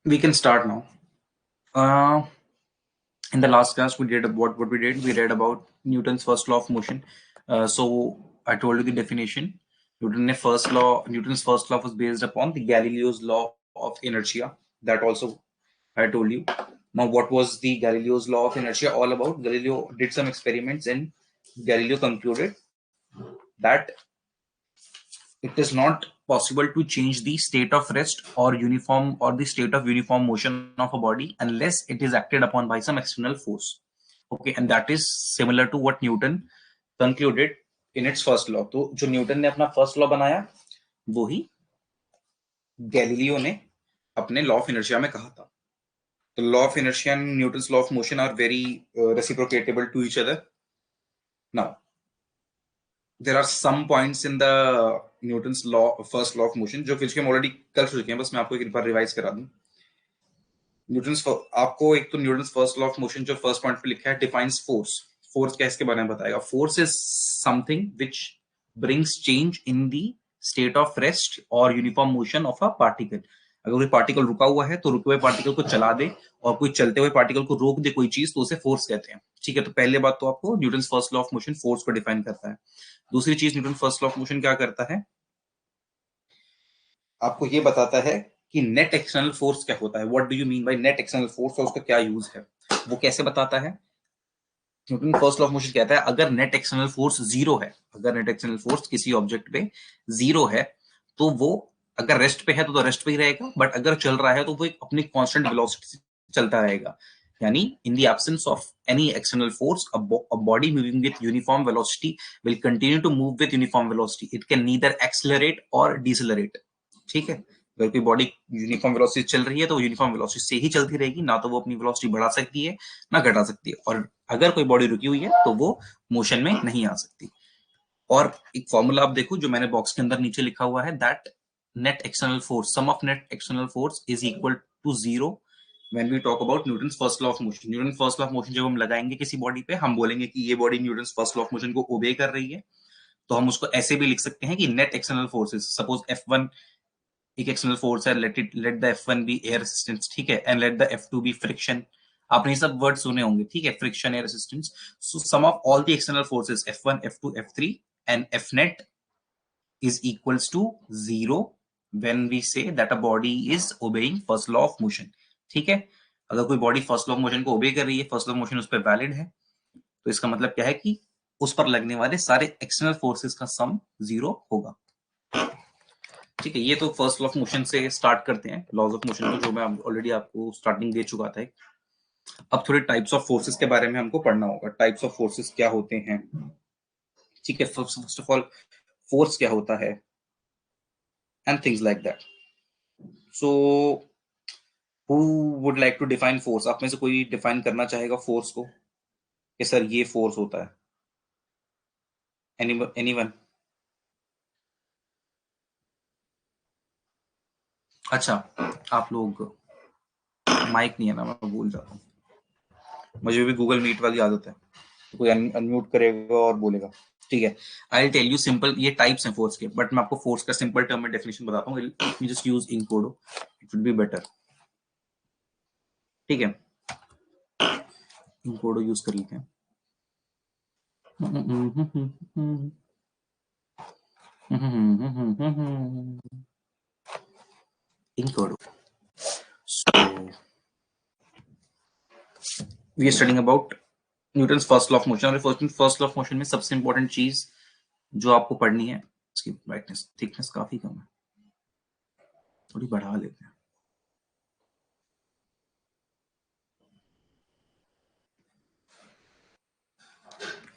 We can start now. In the last class, we did what we did. We read about Newton's first law of motion. So I told you the definition. Newton's first law was based upon the Galileo's law of inertia. That also I told you. Now, what was the Galileo's law of inertia all about? Galileo did some experiments, and Galileo concluded that it is not possible to change the state of rest or the state of uniform motion of a body unless it is acted upon by some external force. Okay, and that is similar to what Newton concluded in its first law. तो जो Newton ने अपना first law बनाया वो ही Galileo ने अपने law of inertia में कहा था. The law of inertia and Newton's law of motion are very reciprocatable to each other. Now, there are some points in the Newton's first law of motion जो फिर हम already कर चुके हैं, बस मैं आपको एक बार रिवाइज करा दूं. आपको एक तो Newton's first law of motion जो फर्स्ट पॉइंट पे लिखा है डिफाइंस फोर्स. फोर्स क्या इसके बारे में बताएगा. Force is something which brings change in the state of rest और uniform motion of a particle. अगर कोई पार्टिकल रुका हुआ है तो रुके हुए पार्टिकल को चला दे और कोई चलते हुए पार्टिकल को रोक दे कोई चीज, तो उसे फोर्स कहते हैं. ठीक है, तो पहले बात तो आपको Newton's first law of motion force को डिफाइन करता है. दूसरी चीज, Newton first law of motion क्या करता है, आपको ये बताता है कि नेट एक्सटर्नल फोर्स क्या होता है. What do you mean by net external force और उसका क्या यूज है. वो कैसे बताता है. Newton first law of motion कहता है अगर नेट एक्सटर्नल फोर्स जीरो है, अगर नेट एक्सटर्नल फोर्स किसी ऑब्जेक्ट पे जीरो है तो वो अगर रेस्ट पे है तो रेस्ट पे ही रहेगा, बट अगर चल रहा है तो वो एक अपनी कांस्टेंट वेलोसिटी से चलता रहेगा. यानी in the absence of any external force a body moving with uniform velocity will continue to move with uniform velocity. It can neither accelerate or decelerate. ठीक है, अगर कोई बॉडी यूनिफॉर्म वेलोसिटी चल रही है तो यूनिफॉर्म वेलोसिटी से ही चलती रहेगी, ना तो वो अपनी वेलोसिटी बढ़ा सकती है ना घटा सकती है. और अगर कोई बॉडी रुकी हुई है तो वो मोशन में नहीं आ सकती. और एक फॉर्मूला आप देखो जो मैंने बॉक्स के अंदर नीचे लिखा हुआ है, that net external force, sum of net external force is equal to zero when we talk about Newton's first law of motion. Newton first law of motion जब हम लगाएंगे किसी बॉडी पे, हम बोलेंगे कि ये body Newton's first law of motion को ओबे कर रही है, तो हम उसको ऐसे भी लिख सकते हैं कि net external forces, suppose F1 एक एक्सटर्नल फोर्स है, let the F1 be air resistance. ठीक है, and let the F2 be friction. आपने ये सब वर्ड सुने होंगे. ठीक है, friction, air resistance. So sum of all the external forces F1 F2 F3 and Fnet is equals to zero when we say that a body is obeying first law of motion. ठीक है, अगर कोई body first law of motion को ओबे कर रही है, first law of motion उस पर वैलिड है, तो इसका मतलब क्या है कि उस पर लगने वाले सारे एक्सटर्नल फोर्सेस का सम जीरो होगा. ठीक है, ये तो फर्स्ट लॉ ऑफ मोशन से स्टार्ट करते हैं, लॉज ऑफ मोशन को जो मैं ऑलरेडी आपको स्टार्टिंग दे चुका था. अब थोड़े टाइप्स ऑफ फोर्सेस के बारे में हमको पढ़ना होगा. टाइप्स ऑफ फोर्सेस क्या होते हैं. ठीक है, फर्स्ट ऑफ ऑल फोर्स क्या होता है and things like that. So who would like to define force. आप में से कोई डिफाइन करना चाहेगा फोर्स को कि सर ये फोर्स होता है. एनीवन. अच्छा, आप लोग माइक नहीं है ना, मैं भूल जाता हूँ. मुझे भी गूगल मीट वाली आदत है, तो कोई अनम्यूट करेगा और बोलेगा. ठीक है, I will tell you simple, ये टाइप्स हैं फोर्स के, बट मैं आपको फोर्स का सिंपल टर्म में डेफिनेशन बताता हूँ. यू जस्ट यूज इनकोडो, इट वुड बी बेटर. ठीक है, इनकोडो यूज कर लेते हैं. इनकोडो. So we are studying about Newton's first law of motion. और फर्स्ट लॉ ऑफ मोशन में सबसे इंपॉर्टेंट चीज जो आपको पढ़नी है, इसकी ब्राइटनेस थिकनेस काफी कम है, थोड़ी बढ़ा लेते हैं.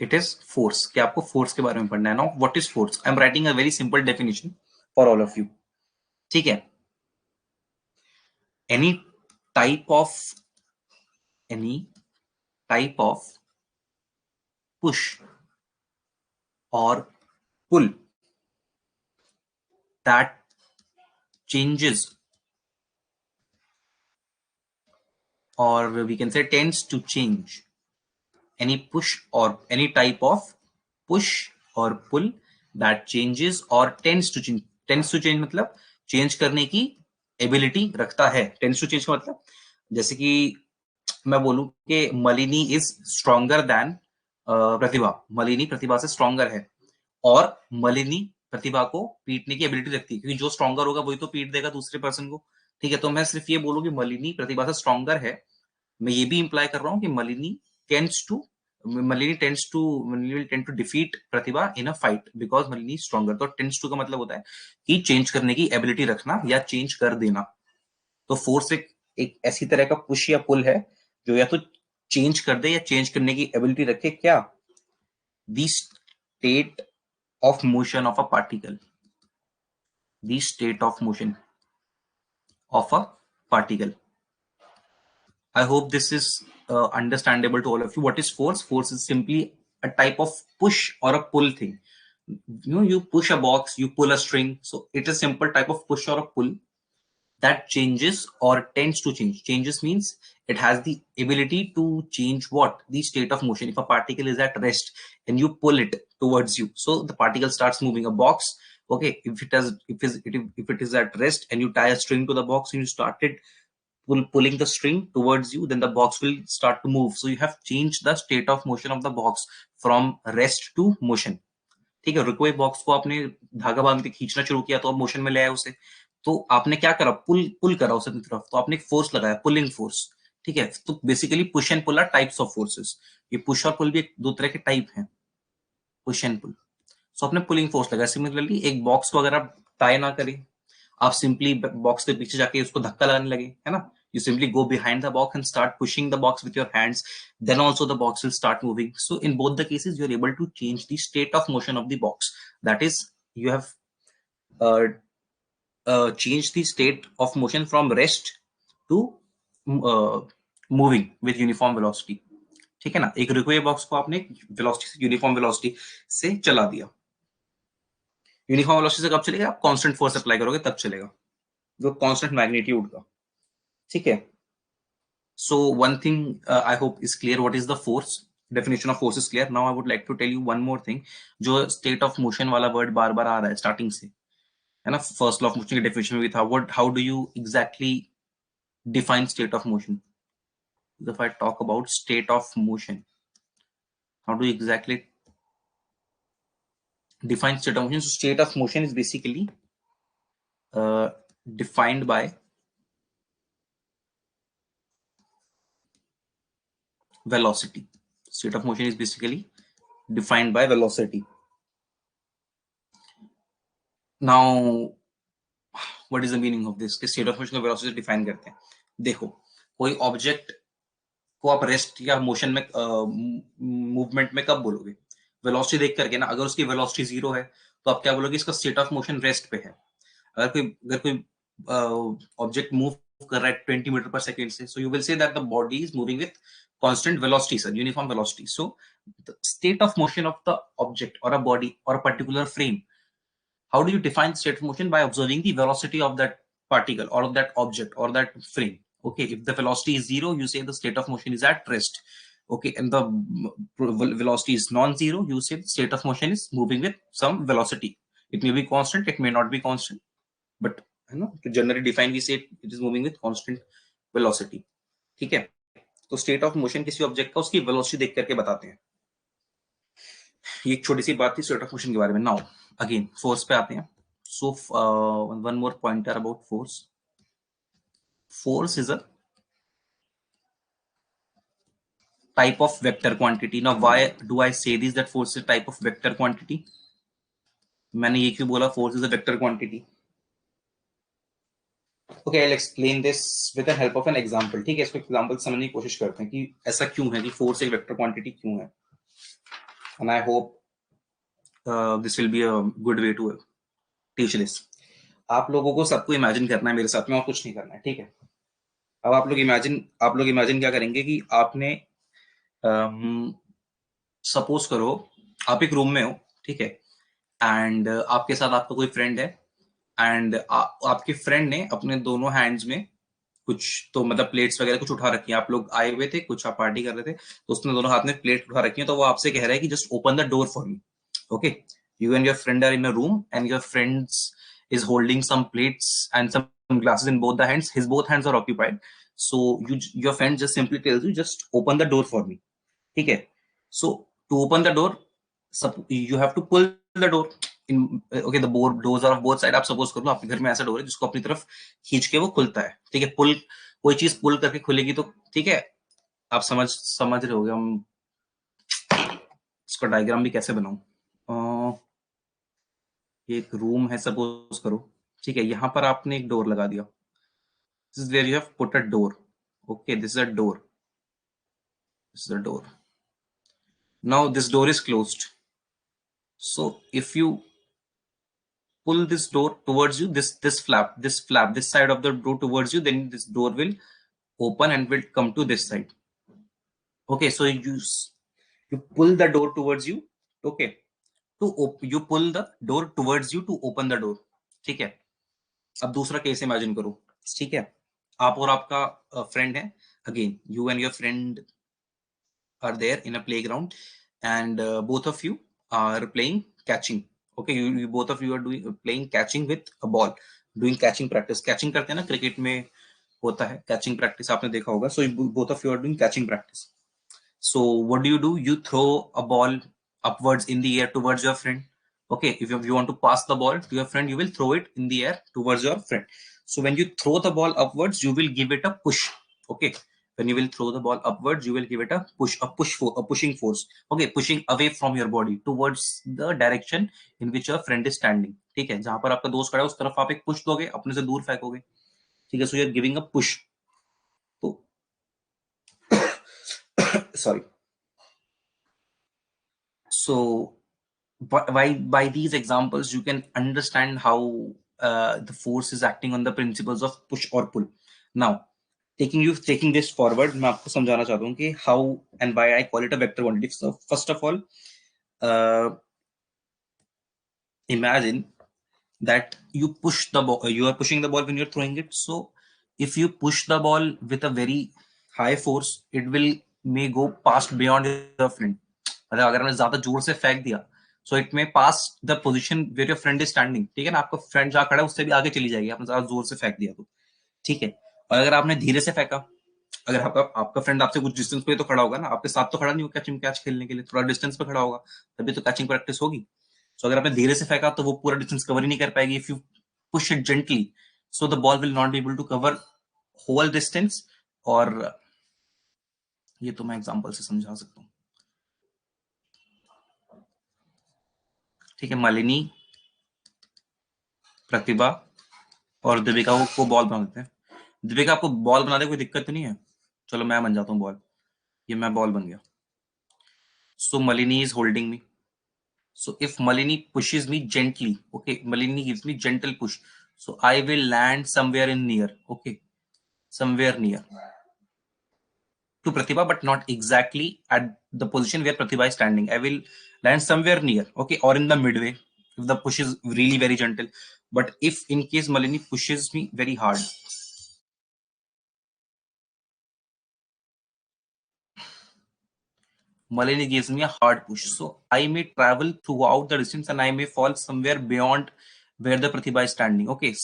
It is force. क्या आपको फोर्स के बारे में पढ़ना है. Now what is force. I am writing a very simple definition for all of you. ठीक है, एनी टाइप ऑफ पुश और पुल that changes, or we can say tends to change, any push or any type of push or pull that changes or tends to change. मतलब change करने की ability रखता है। Tends to change का मतलब जैसे कि मैं बोलूं कि मलिनी इज स्ट्रॉन्गर देन प्रतिभा, मलिनी प्रतिभा से स्ट्रॉन्गर है, और मलिनी प्रतिभा को पीटने की एबिलिटी रखती है, क्योंकि जो स्ट्रॉन्गर होगा वही तो पीट देगा दूसरे पर्सन को। ठीक है, तो मैं सिर्फ ये बोलूं कि मलिनी प्रतिभा से स्ट्रॉन्गर है, मैं ये भी इंप्लाई कर रहा हूँ कि tends to Malini will tend to defeat Pratibha in a fight because Malini stronger. तो टेंड्स टू का मतलब होता है कि चेंज करने की एबिलिटी रखना या चेंज कर देना। तो फोर्स एक ऐसी तरह का पुश या पुल है जो या तो चेंज कर दे या चेंज करने की एबिलिटी रखे। क्या? The state of motion of a particle, the state of motion of a particle. I hope this is understandable to all of you. What is force? Force is simply a type of push or a pull thing. You know, you push a box, you pull a string. So it is a simple type of push or a pull that changes or tends to change. Changes means it has the ability to change what? The state of motion. If a particle is at rest and you pull it towards you, so the particle starts moving. A box, okay, if it is at rest and you tie a string to the box and you started pulling the string towards you, then the box will start to move. So you have changed the state of motion of the box from rest to motion. ठीक है, रुके हुए box को आपने धागा बांध के खींचना शुरू किया तो अब मोशन में ले आया उसे। तो आपने क्या करा? पुल करा उसे अपनी तरफ, तो आपने एक फोर्स लगाया, पुलिंग फोर्स। ठीक है, तो basically push and pull are types of forces. ये पुश और पुल भी दो तरह के टाइप हैं, पुश एंड पुल। सो आपने पुलिंग फोर्स लगाया। सिमिलरली एक बॉक्स को अगर आप टाई ना करें, आप सिंपली बॉक्स के पीछे जाके उसको धक्का लगाने लगे, है ना, you simply go behind the box and start pushing the box with your hands, then also the box will start moving. So in both the cases you're able to change the state of motion of the box. That is, you have uh, changed the state of motion from rest to uh, moving with uniform velocity. ठीक है ना, एक रुके हुए box को आपने velocity से uniform velocity से चला दिया। यूनिफॉर्म वेलोसिटी से कब चलेगा? आप कांस्टेंट फोर्स अप्लाई करोगे तब चलेगा, जो कांस्टेंट मैग्नीट्यूड का। ठीक है, so one thing I hope is clear. What is the force? Definition of force is clear. Now I would like to tell you one more thing. जो state of motion वाला word बार बार आ रहा है starting से, है ना, first law of motion की definition में भी था। what how do you exactly define state of motion? If I talk about state of motion, how do you exactly define state of motion? So state of motion is basically defined by velocity. State of motion is basically defined by velocity. Now what is the meaning of this? कि state of motion को velocity define करते हैं। देखो, कोई object को आप rest या motion में मूवमेंट में कब बोलोगे? वेलोसिटी देख करके ना। अगर उसकी वेलोसिटी 0 है तो आप क्या बोलोगे? इसका स्टेट ऑफ मोशन रेस्ट पे है। अगर कोई ऑब्जेक्ट मूव कर रहा है 20 मीटर पर सेकेंड से, so you will say that the body is moving with constant velocity, sir, uniform velocity. So the state of motion of the object or a body or a particular frame, how do you define state of motion? By observing the velocity of that particle or of that object or that frame. Okay, if the velocity is 0, you say the state of motion is at rest. Okay, and the velocity is non-zero, you say the state of motion is moving with some velocity. It may be constant, it may not be constant, but you know, to generally define, we say it is moving with constant velocity. ठीक है, तो state of motion किसी object का उसकी velocity देख करके बताते हैं। ये एक छोटी सी बात थी स्टेट ऑफ मोशन के बारे में। नाउ अगेन फोर्स पे आते हैं। So one more pointer about force. Force is a type of vector quantity. Now why do I say this, that force is a type of vector quantity? मैंने ये क्यों बोला force is a vector quantity? Okay, I'll explain this with the help of an example. ठीक है, इसको example समझने की कोशिश करते हैं कि ऐसा क्यों है कि फोर्स एक वेक्टर क्वांटिटी क्यों है। And I hope this will be a good way to teach this. आप लोगों को सबको इमेजिन करना है मेरे साथ में, और कुछ नहीं करना है। ठीक है, अब आप लोग इमेजिन क्या करेंगे कि आपने सपोज करो आप एक रूम में हो, ठीक है, एंड आपके साथ आपका कोई फ्रेंड है, एंड आपके फ्रेंड ने अपने दोनों हैंड्स में कुछ तो मतलब प्लेट्स वगैरह कुछ उठा रखी है। आप लोग आए हुए थे, कुछ आप पार्टी कर रहे थे, तो उसने दोनों हाथ में प्लेट उठा रखी है। तो वो आपसे कह रहा है कि just open the door for me. Okay, you and your friend are in a room and your friends is holding some plates and some glasses in both the hands. His both hands are occupied. So your friend just simply tells you, just open the door for me. ठीक है? So to open the door, you have to pull the door. Okay, the doors are of both side. आप suppose कर लो आपके घर में ऐसा door है जिसको अपनी तरफ खींच के वो खुलता है. ठीक है? पुल, कोई चीज पुल करके खुलेगी तो ठीक है, आप समझ रहे होगे. हम इसका डायग्राम भी कैसे बनाऊं. ये एक रूम है सपोज करो. ठीक है, यहां पर आपने एक डोर लगा दिया. This is where you have put a door. Okay, this is a door. This is a door. Now this door is closed. So if you pull this door towards you, this flap, this side of the door towards you, then this door will open and will come to this side. Okay, so you pull the door towards you. Okay, you pull the door towards you to open the door. ठीक है. अब दूसरा case imagine करो. ठीक है, आप और आपका फ्रेंड है. Again you and your friend are there in a playground, and both of you are playing catching. Okay, you both of you are playing catching with a ball, doing catching practice. Catching करते हैं ना, cricket में होता है catching practice, आपने देखा होगा. So both of you are doing catching practice. So what do? You throw a ball upwards in the air towards your friend. Okay, if you want to pass the ball to your friend, you will throw it in the air towards your friend. So when you throw the ball upwards, you will give it a push. Okay, when you will throw the ball upwards, you will give it a pushing force. Okay, pushing away from your body towards the direction in which your friend is standing. ठीक है, जहां पर आपका दोस्त खड़ा है उस तरफ आप एक पुश दोगे, अपने से दूर फेंकोगे. ठीक है, so you are giving a push. तो sorry. So by these examples you can understand how the force is acting on the principles of push or pull. Now taking this forward, मैं आपको समझाना चाहता हूँ कि how and why I call it a vector quantity. So first of all, imagine that you push the ball, you are pushing the ball when you're throwing it. So if you push the ball with a very high force, it will may go past beyond your friend. मतलब अगर हमने ज्यादा जोर से फेंक दिया, so it may pass the position where your friend is standing. ठीक है ना, आपका फ्रेंड जहां खड़ा है उससे भी आगे चली जाएगी, आपने ज्यादा जोर से फेंक दिया तो. ठीक है, और अगर आपने धीरे से फेंका, अगर आपका फ्रेंड आपसे कुछ डिस्टेंस पे तो खड़ा होगा ना, आपके साथ तो खड़ा नहीं होगा कैचिंग कैच खेलने के लिए, थोड़ा डिस्टेंस पे खड़ा होगा, तभी तो कैचिंग प्रैक्टिस होगी. सो अगर आपने धीरे से फेंका तो वो पूरा डिस्टेंस कवर ही नहीं कर पाएगी. If you push it gently, so the ball will not be able to cover whole distance. और ये तो मैं एग्जांपल से समझा सकता हूँ. ठीक है, मालिनी, प्रतिभा और दीपिका को बॉल बना देते हैं. दीपिका, आपको बॉल बना दे कोई दिक्कत नहीं है? चलो मैं बन जाता हूँ बॉल. ये मैं बॉल बन गया. सो Malini is holding me. So if Malini pushes me gently, okay, Malini gives me gentle push, so I will land somewhere in near. Okay, somewhere near to Pratibha, but not exactly at the position where Pratibha is standing. I will land somewhere near, okay, or in the midway if the push is really very gentle. But if in case Malini pushes me very hard, Malini gives me a hard push, so I may travel throughout the distance and I may fall somewhere beyond where the Pratibha is standing. Okay,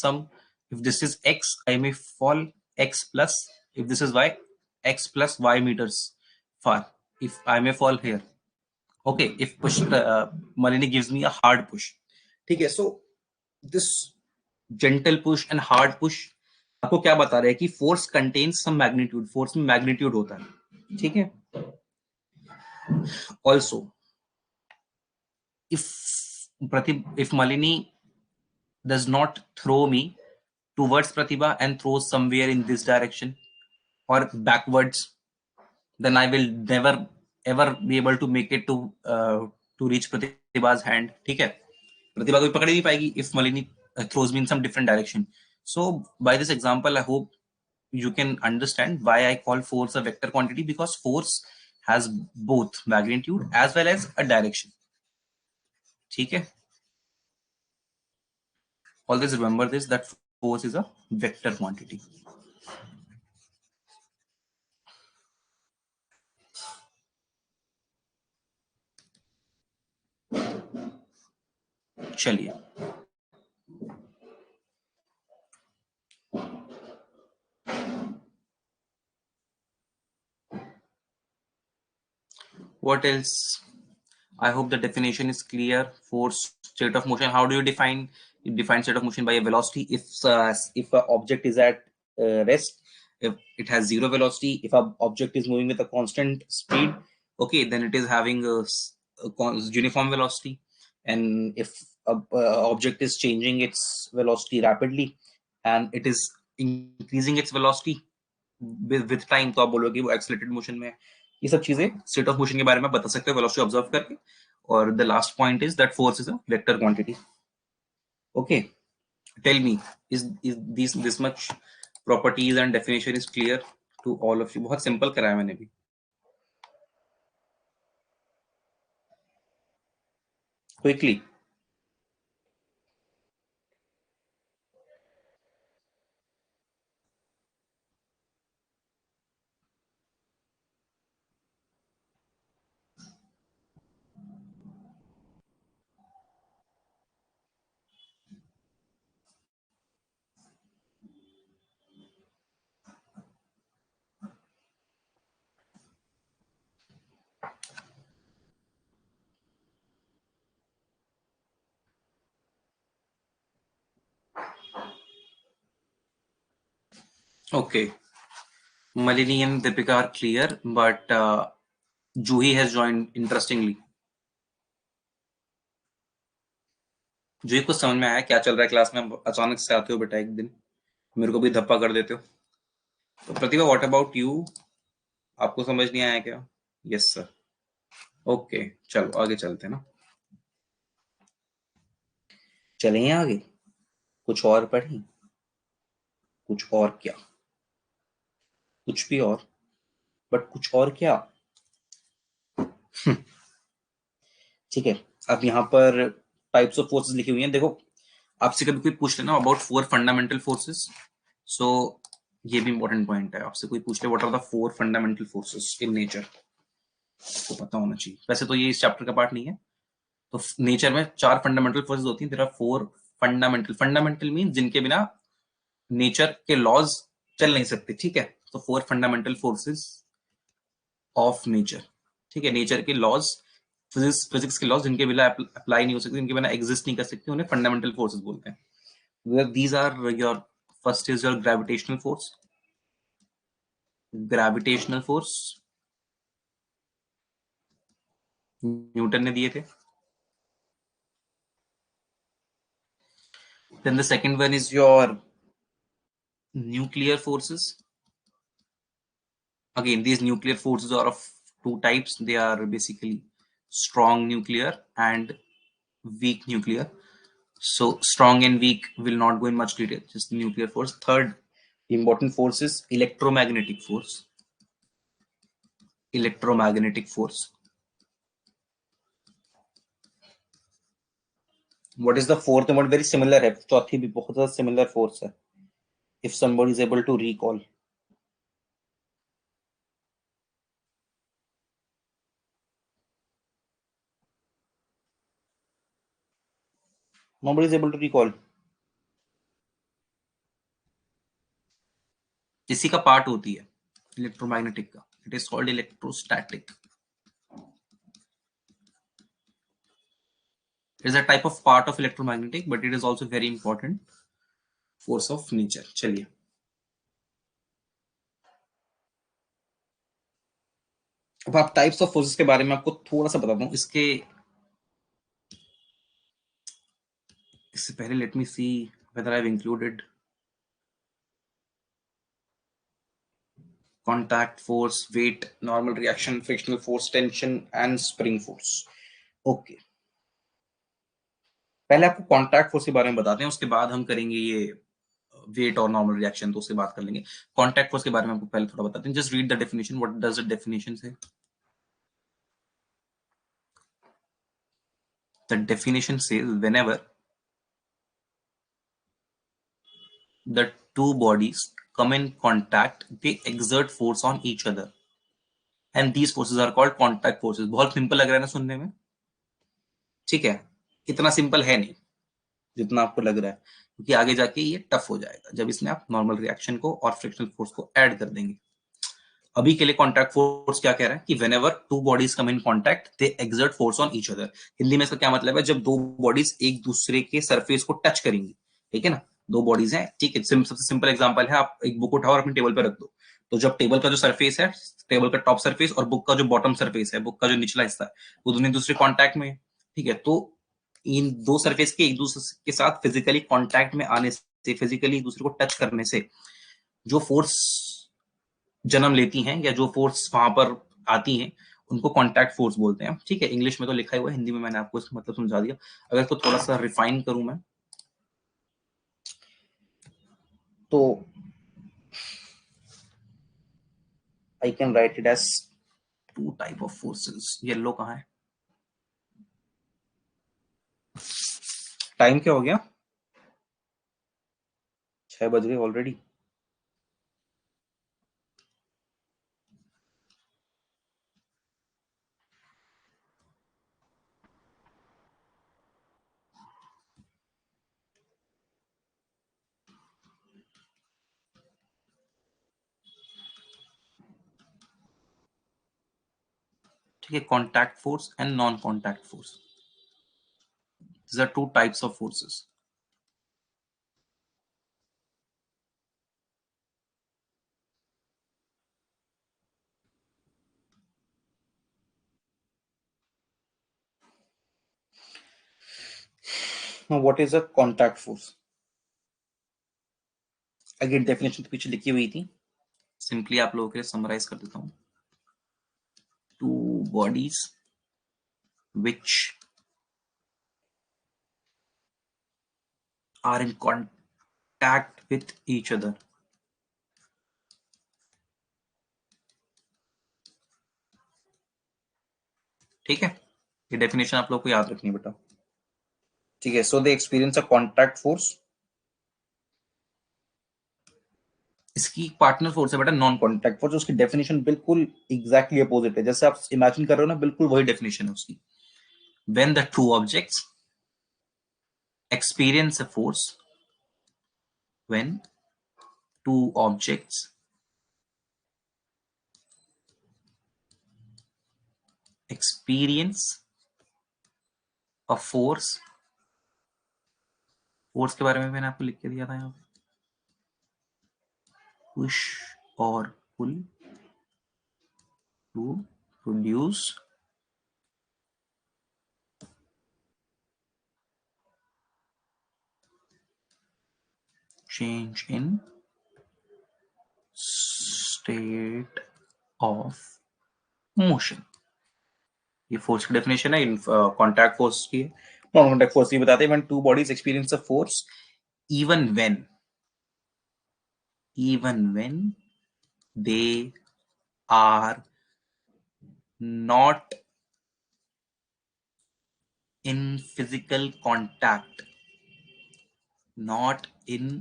if this is x, I may fall x plus. If this is y, x plus y meters far. If I may fall here. Okay, if Malini gives me a hard push. ठीक है, so this gentle push and hard push आपको क्या बता रहा है कि force contains some magnitude. Force में magnitude होता है. ठीक है. Also, if Malini does not throw me towards Pratibha and throws somewhere in this direction or backwards, then I will never ever be able to make it to reach Pratibha's hand. ठीक है, प्रतिभा कोई पकड़ ही नहीं पाएगी if Malini throws me in some different direction. So by this example, I hope you can understand why I call force a vector quantity, because force has both magnitude as well as a direction. ठीक है, always remember this, that force is a vector quantity. चलिए, What else? I hope the definition is clear. Force, state of motion. How do you define? You define state of motion by a velocity. If an object is at rest, if it has zero velocity, if a object is moving with a constant speed, okay, then it is having uniform velocity. And if a object is changing its velocity rapidly and it is increasing its velocity with time, तो आप बोलोगे वो accelerated motion में है. ये सब चीजें state of motion के बारे में बता सकते हो वेलोसिटी ऑब्जर्व करके. और the last point is that force is a vector quantity. Okay, tell me, is this much properties and definition is clear to all of you? बहुत सिंपल कराया मैंने भी. Quickly. Okay, Malini and Deepika are clear, but Juhi has joined interestingly. जूही, कुछ समझ में आया क्या चल रहा है क्लास में? अचानक से आते हो बेटा, एक दिन मेरे को भी धप्पा कर देते हो. तो प्रतिभा, व्हाट अबाउट यू? आपको समझ नहीं आया क्या? Yes sir. ओके, चलो आगे चलते हैं ना. चलें आगे. कुछ और पढ़ें? कुछ और क्या? कुछ भी और, बट कुछ और क्या? ठीक है. अब यहाँ पर टाइप्स ऑफ फोर्सेस लिखी हुई हैं. देखो, आपसे कभी कोई पूछ लेना अबाउट 4 फंडामेंटल फोर्सेस, सो ये भी इंपॉर्टेंट पॉइंट है. आपसे कोई पूछ ले what are the 4 fundamental forces in nature, तो पता होना चाहिए. वैसे तो ये इस चैप्टर का पार्ट नहीं है. तो नेचर में 4 फंडामेंटल फोर्सेस होती हैं. There are 4 fundamental. Fundamental mean जिनके बिना नेचर के लॉज चल नहीं सकते. ठीक है, तो 4 फंडामेंटल फोर्सेस ऑफ नेचर. ठीक है, नेचर के लॉज, फिजिक्स के लॉज जिनके बिना अप्लाई नहीं हो सकते, जिनके बिना एग्जिस्ट नहीं कर सकते, उन्हें फंडामेंटल फोर्सेस बोलते हैं. These are your, first is your gravitational force. Gravitational force Newton ने दिए थे. Then the second one is your nuclear forces. Again, these nuclear forces are of 2 types. They are basically strong nuclear and weak nuclear. So strong and weak will not go in much detail, just nuclear force. Third important force is electromagnetic force. Electromagnetic force. What is the fourth one? Very similar है. चौथी भी बहुत ज़्यादा similar force है. If somebody is able to recall. Nobody is able to recall. इसी का part होती है इलेक्ट्रोमैग्नेटिक का. It is called electrostatic. It is a type of part of electromagnetic, but it is also very important force of nature. चलिए, अब आप types of forces के बारे में आपको थोड़ा सा बताता हूँ. इससे पहले let me C whether I've included contact force, weight, normal reaction, frictional force, tension and spring force. Okay. पहले आपको कॉन्टैक्ट फोर्स के बारे में बताते हैं, उसके बाद हम करेंगे ये वेट और नॉर्मल रिएक्शन, तो उसके बाद कर लेंगे. कॉन्टैक्ट फोर्स के बारे में आपको पहले थोड़ा बताते हैं. Just read the definition. What does the definition से? The definition says whenever the two bodies come in contact, they exert force on each other, and these forces are called contact forces. बहुत simple लग रहा है ना सुनने में? ठीक है, इतना सिंपल है नहीं जितना आपको लग रहा है, क्योंकि आगे जाके ये टफ हो जाएगा जब इसमें आप नॉर्मल रिएक्शन को और फ्रिक्शनल फोर्स को ऐड कर देंगे. अभी के लिए कॉन्टैक्ट फोर्स क्या कह रहा है कि whenever two bodies come in contact they exert force on each other. Hindi में इसका क्या मतलब है, जब दो बॉडीज एक दूसरे के सरफेस को टच करेंगी, ठीक है ना, दो बॉडीज हैं, ठीक है, सबसे सिंपल एग्जांपल है, आप एक बुक उठाओ और अपनी टेबल पे रख दो, तो जब टेबल का जो सरफेस है, टेबल का टॉप सरफेस और बुक का जो बॉटम सरफेस है, बुक का जो निचला हिस्सा है, वो दोनों एक दूसरे कॉन्टैक्ट में है, ठीक है, तो इन दो सरफेस के एक दूसरे के साथ फिजिकली कॉन्टैक्ट में आने से, फिजिकली एक दूसरे को टच करने से जो फोर्स जन्म लेती हैं या जो फोर्स वहां पर आती हैं, उनको कॉन्टैक्ट फोर्स बोलते हैं, ठीक है। इंग्लिश में तो लिखा हुआ है, हिंदी में मैंने आपको इसका मतलब समझा दिया। अगर इसको थोड़ा सा रिफाइन करूं मैं, तो I can write it as two type of forces. Yellow कहाँ है, टाइम क्या हो गया, 6 बज गए ऑलरेडी। ठीक है, contact force and non contact force, these are two types of forces. Now what is a contact force? Again definition तो पीछे लिखी हुई थी, सिंपली आप लोगों के लिए समराइज कर देता हूं। Two bodies which are in contact with each other, ठीक है, ये डेफिनेशन आप लोग को याद रखनी है बेटा, ठीक है। सो दे एक्सपीरियंस अ कॉन्टैक्ट फोर्स, इसकी पार्टनर फोर्स है बेटा नॉन कॉन्टैक्ट फोर्स, उसकी डेफिनेशन बिल्कुल एग्जैक्टली अपोजिट है, जैसे आप इमेजिन कर रहे हो ना, बिल्कुल वही डेफिनेशन है उसकी। When the two objects experience a force, when two objects experience a force, force के बारे में मैंने आपको लिख के दिया था यहाँ पे, पुश और pull to produce change in state of motion। ये फोर्स की डेफिनेशन है, कॉन्टैक्ट फोर्स की है। नॉन कॉन्टैक्ट फोर्स ये बताते हैं when two bodies experience a force even when they are not in physical contact, not in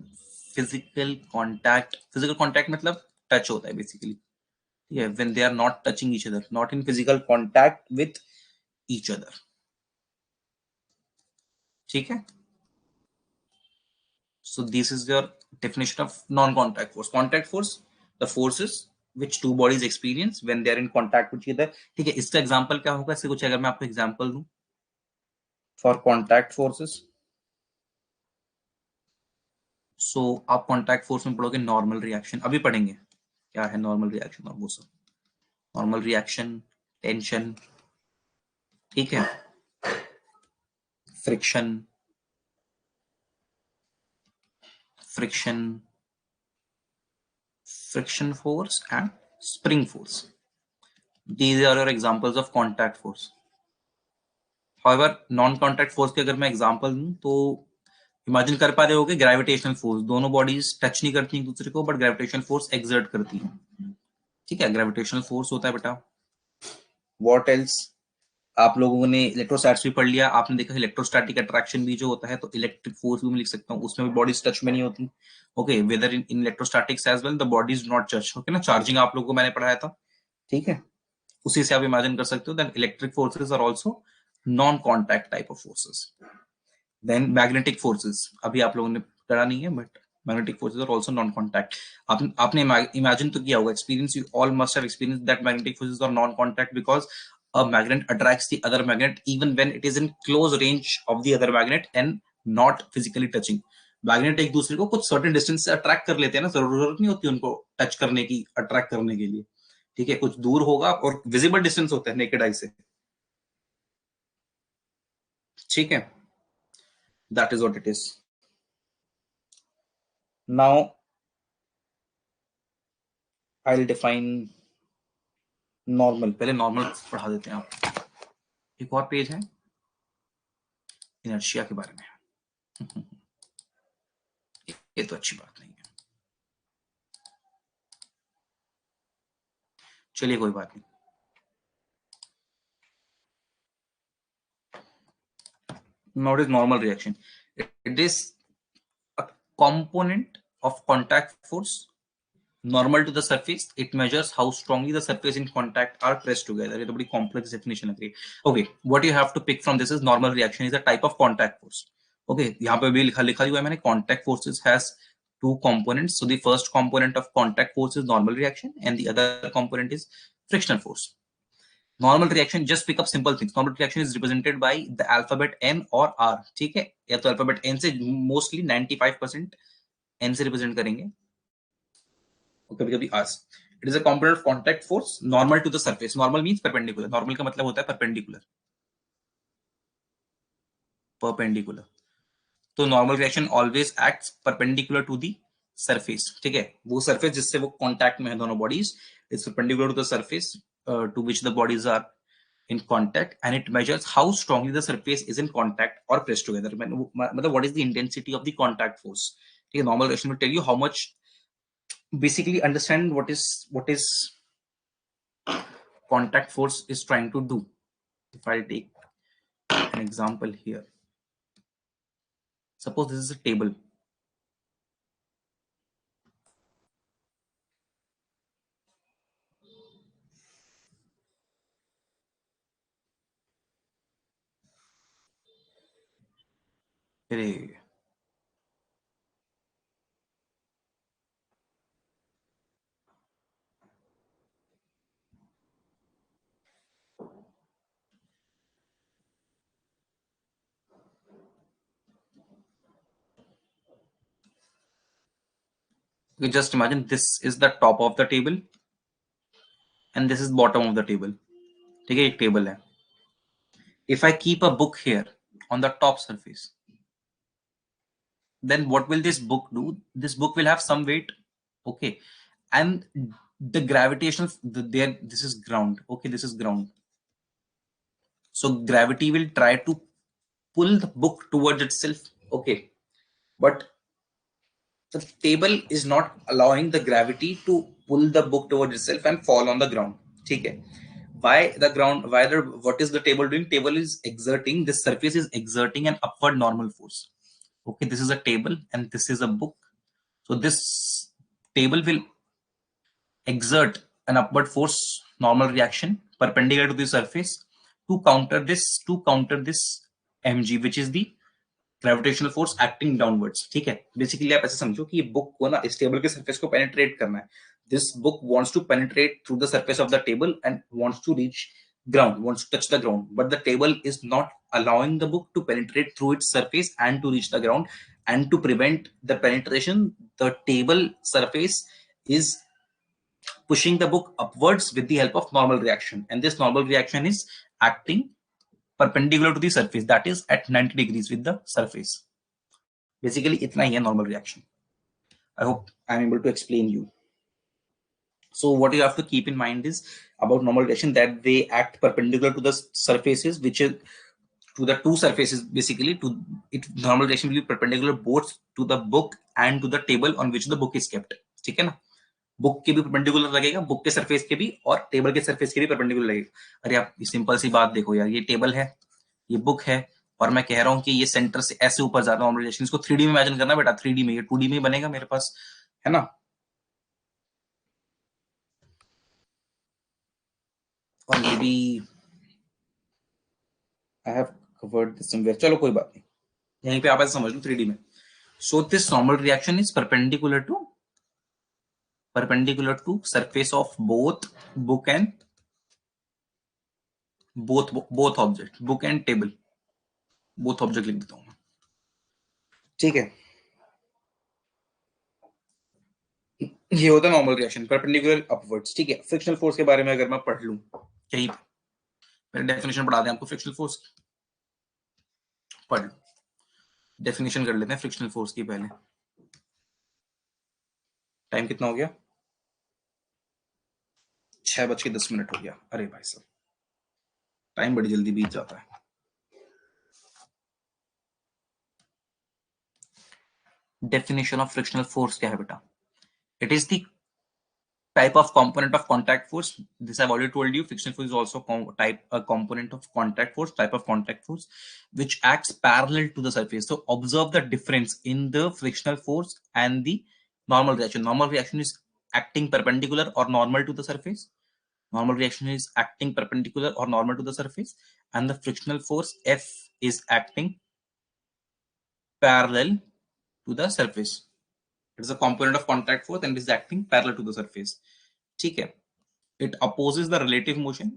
physical contact मतलब touch होता है बेसिकली, ठीक है, when they are not touching each other, not in physical contact with each other, ठीक है। so this is your definition of non contact force। contact force, the forces which two bodies experience when they are in contact with each other, ठीक है। इसका example क्या होगा, इससे कुछ अगर मैं आपको एग्जांपल दूं फॉर कॉन्टैक्ट फोर्सेस, सो आप कॉन्टैक्ट फोर्स में पढ़ोगे नॉर्मल रिएक्शन, अभी पढ़ेंगे क्या है नॉर्मल रिएक्शन और वो सब, नॉर्मल रिएक्शन, टेंशन, ठीक है, friction, friction, friction force and spring force, these are your examples of contact force। however non contact force के अगर मैं एग्जांपल दूं तो इमेजिन कर पा रहे होगे ग्रेविटेशनल फोर्स, दोनों बॉडीज टच नहीं करती एक दूसरे को, बट ग्रेविटेशनल फोर्स एक्सर्ट करती है, ठीक है, ग्रेविटेशनल फोर्स होता है बेटा। व्हाट एल्स, आप लोगों ने इलेक्ट्रोस्टैटिक्स भी पढ़ लिया, आपने देखा इलेक्ट्रोस्टैटिक अट्रैक्शन भी जो होता है, तो इलेक्ट्रिक फोर्स भी मैं लिख सकता हूँ, उसमें भी बॉडीज टच में नहीं होती, okay, whether in electrostatics as well the bodies not touch, okay ना, चार्जिंग आप लोगों को मैंने पढ़ाया था, ठीक है, उसी से आप इमेजिन कर सकते हो। Then electric forces are also non contact type of forces. Then magnetic forces अभी आप लोगों ने पढ़ा नहीं है, but Magnetic forces are also non-contact. आपने imagine तो किया होगा, experience, you all must have experienced that magnetic forces are non-contact because a magnet attracts the other magnet even when it is in close range of the other magnet and not physically touching. Magnet एक दूसरे को कुछ certain distance से attract कर लेते हैं ना, जरूरत नहीं होती उनको टच करने की, अट्रैक्ट करने के लिए, ठीक है, कुछ दूर होगा और विजिबल डिस्टेंस होता है नेकेड आई से, ठीक है, that is what it is. Now I will define normal. पहले नॉर्मल पढ़ा देते हैं आप. एक और पेज है इनर्शिया के बारे में. ये तो अच्छी बात नहीं है, चलिए कोई बात नहीं. What is normal reaction? It is a component of contact force normal to the surface. It measures how strongly the surface in contact are pressed together. ये तो बड़ी complex definition लग रही है. Okay, what you have to pick from this is normal reaction is a type of contact force. Okay, यहाँ पे भी लिखा हुआ है मैंने, contact forces has two components. So the first component of contact force is normal reaction and the other component is frictional force. Normal reaction, just pick up simple things. Normal reaction is represented by the alphabet N or R. ठीक है, या तो alphabet N से mostly 95% N से represent करेंगे, और कभी-कभी R. It is a component of contact force normal to the surface. Normal means perpendicular. Normal का मतलब होता है perpendicular. Perpendicular. तो normal reaction always acts perpendicular to the surface. ठीक है, वो surface जिससे वो contact में है दोनों bodies is perpendicular to the surface to which the bodies are in contact, and it measures how strongly the surface is in contact or pressed together. मतलब what is the intensity of the contact force. ठीक है, normal reaction will tell you how much. Basically understand what is contact force is trying to do. If I take an example here, suppose this is a table. You just imagine this is the top of the table and this is bottom of the table. ठीक है, एक table है. If I keep a book here on the top surface, then what will this book do? This book will have some weight, okay, and the gravitational there, this is ground, okay, this is ground. So gravity will try to pull the book towards itself, okay, but the table is not allowing the gravity to pull the book towards itself and fall on the ground. ठीक है, what is the table doing? Table is exerting, this surface is exerting an upward normal force. Okay, this is a table and this is a book. So this table will exert an upward force normal reaction perpendicular to the surface to counter this mg, which is the gravitational force acting downwards. ठीक है, basically आप ऐसे समझो कि ये book को ना इस टेबल के सरफेस को पेनिट्रेट करना है. This book wants to penetrate through the surface of the table and wants to reach ground, wants to touch the ground, but the table is not allowing the book to penetrate through its surface and to reach the ground. And to prevent the penetration, the table surface is pushing the book upwards with the help of normal reaction, and this normal reaction is acting perpendicular to the surface, that is at 90 degrees with the surface. Basically itna hi hai normal reaction. I hope I am able to explain you. So what you have to keep in mind is about normal reaction, that they act perpendicular to the surfaces, which is to the two surfaces. Basically to it, normal reaction will be perpendicular both to the book and to the table on which the book is kept. ठीक है ना, book के भी perpendicular लगेगा, book के surface के भी, और टेबल के सरफेस के भी परपेंडिकुलर लगेगा. अरे आप सिंपल सी बात देखो यार, ये टेबल है, ये बुक है, और मैं कह रहा हूं कि ये सेंटर से ऐसे ऊपर जा रहा है. नॉर्मल इसको 3D में इमेजिन करना बेटा, 3D में, ये 2D में बनेगा मेरे पास, है ना. और ये भी I have covered this somewhere. चलो कोई बात नहीं, यहीं पे आप ऐसे समझ लो 3D में. So this normal reaction is perpendicular to surface of both book and both object, book and table, both object लिख देता हूं मैं, ठीक है। ये होता है नॉर्मल रिएक्शन, परपेंडिकुलर अपवर्ड्स, ठीक है। फ्रिक्शनल फोर्स के बारे में अगर मैं पढ़ लूं कहीं पे, मेरे डेफिनेशन पढ़ा दें आपको फ्रिक्शनल फोर्स, पढ़ लो, डेफिनेशन कर लेते हैं फ्रिक्शनल फोर्स की पहले। टाइम कितना हो गया? 6:10 हो गया। अरे भाई साहब, टाइम बड़ी जल्दी बीत जाता है। डेफिनेशन ऑफ फ्रिक्शनल फोर्स क्या है बेटा? It is the type of component of contact force. This I've already told you. Frictional force is also a component of contact force, type of contact force, which acts parallel to the surface. So observe the difference in the frictional force and the normal reaction. Normal reaction is acting perpendicular or normal to the surface. Normal reaction is acting perpendicular or normal to the surface, and the frictional force F is acting parallel to the surface. It is a component of contact force and it is acting parallel to the surface. ठीक है। It opposes the relative motion.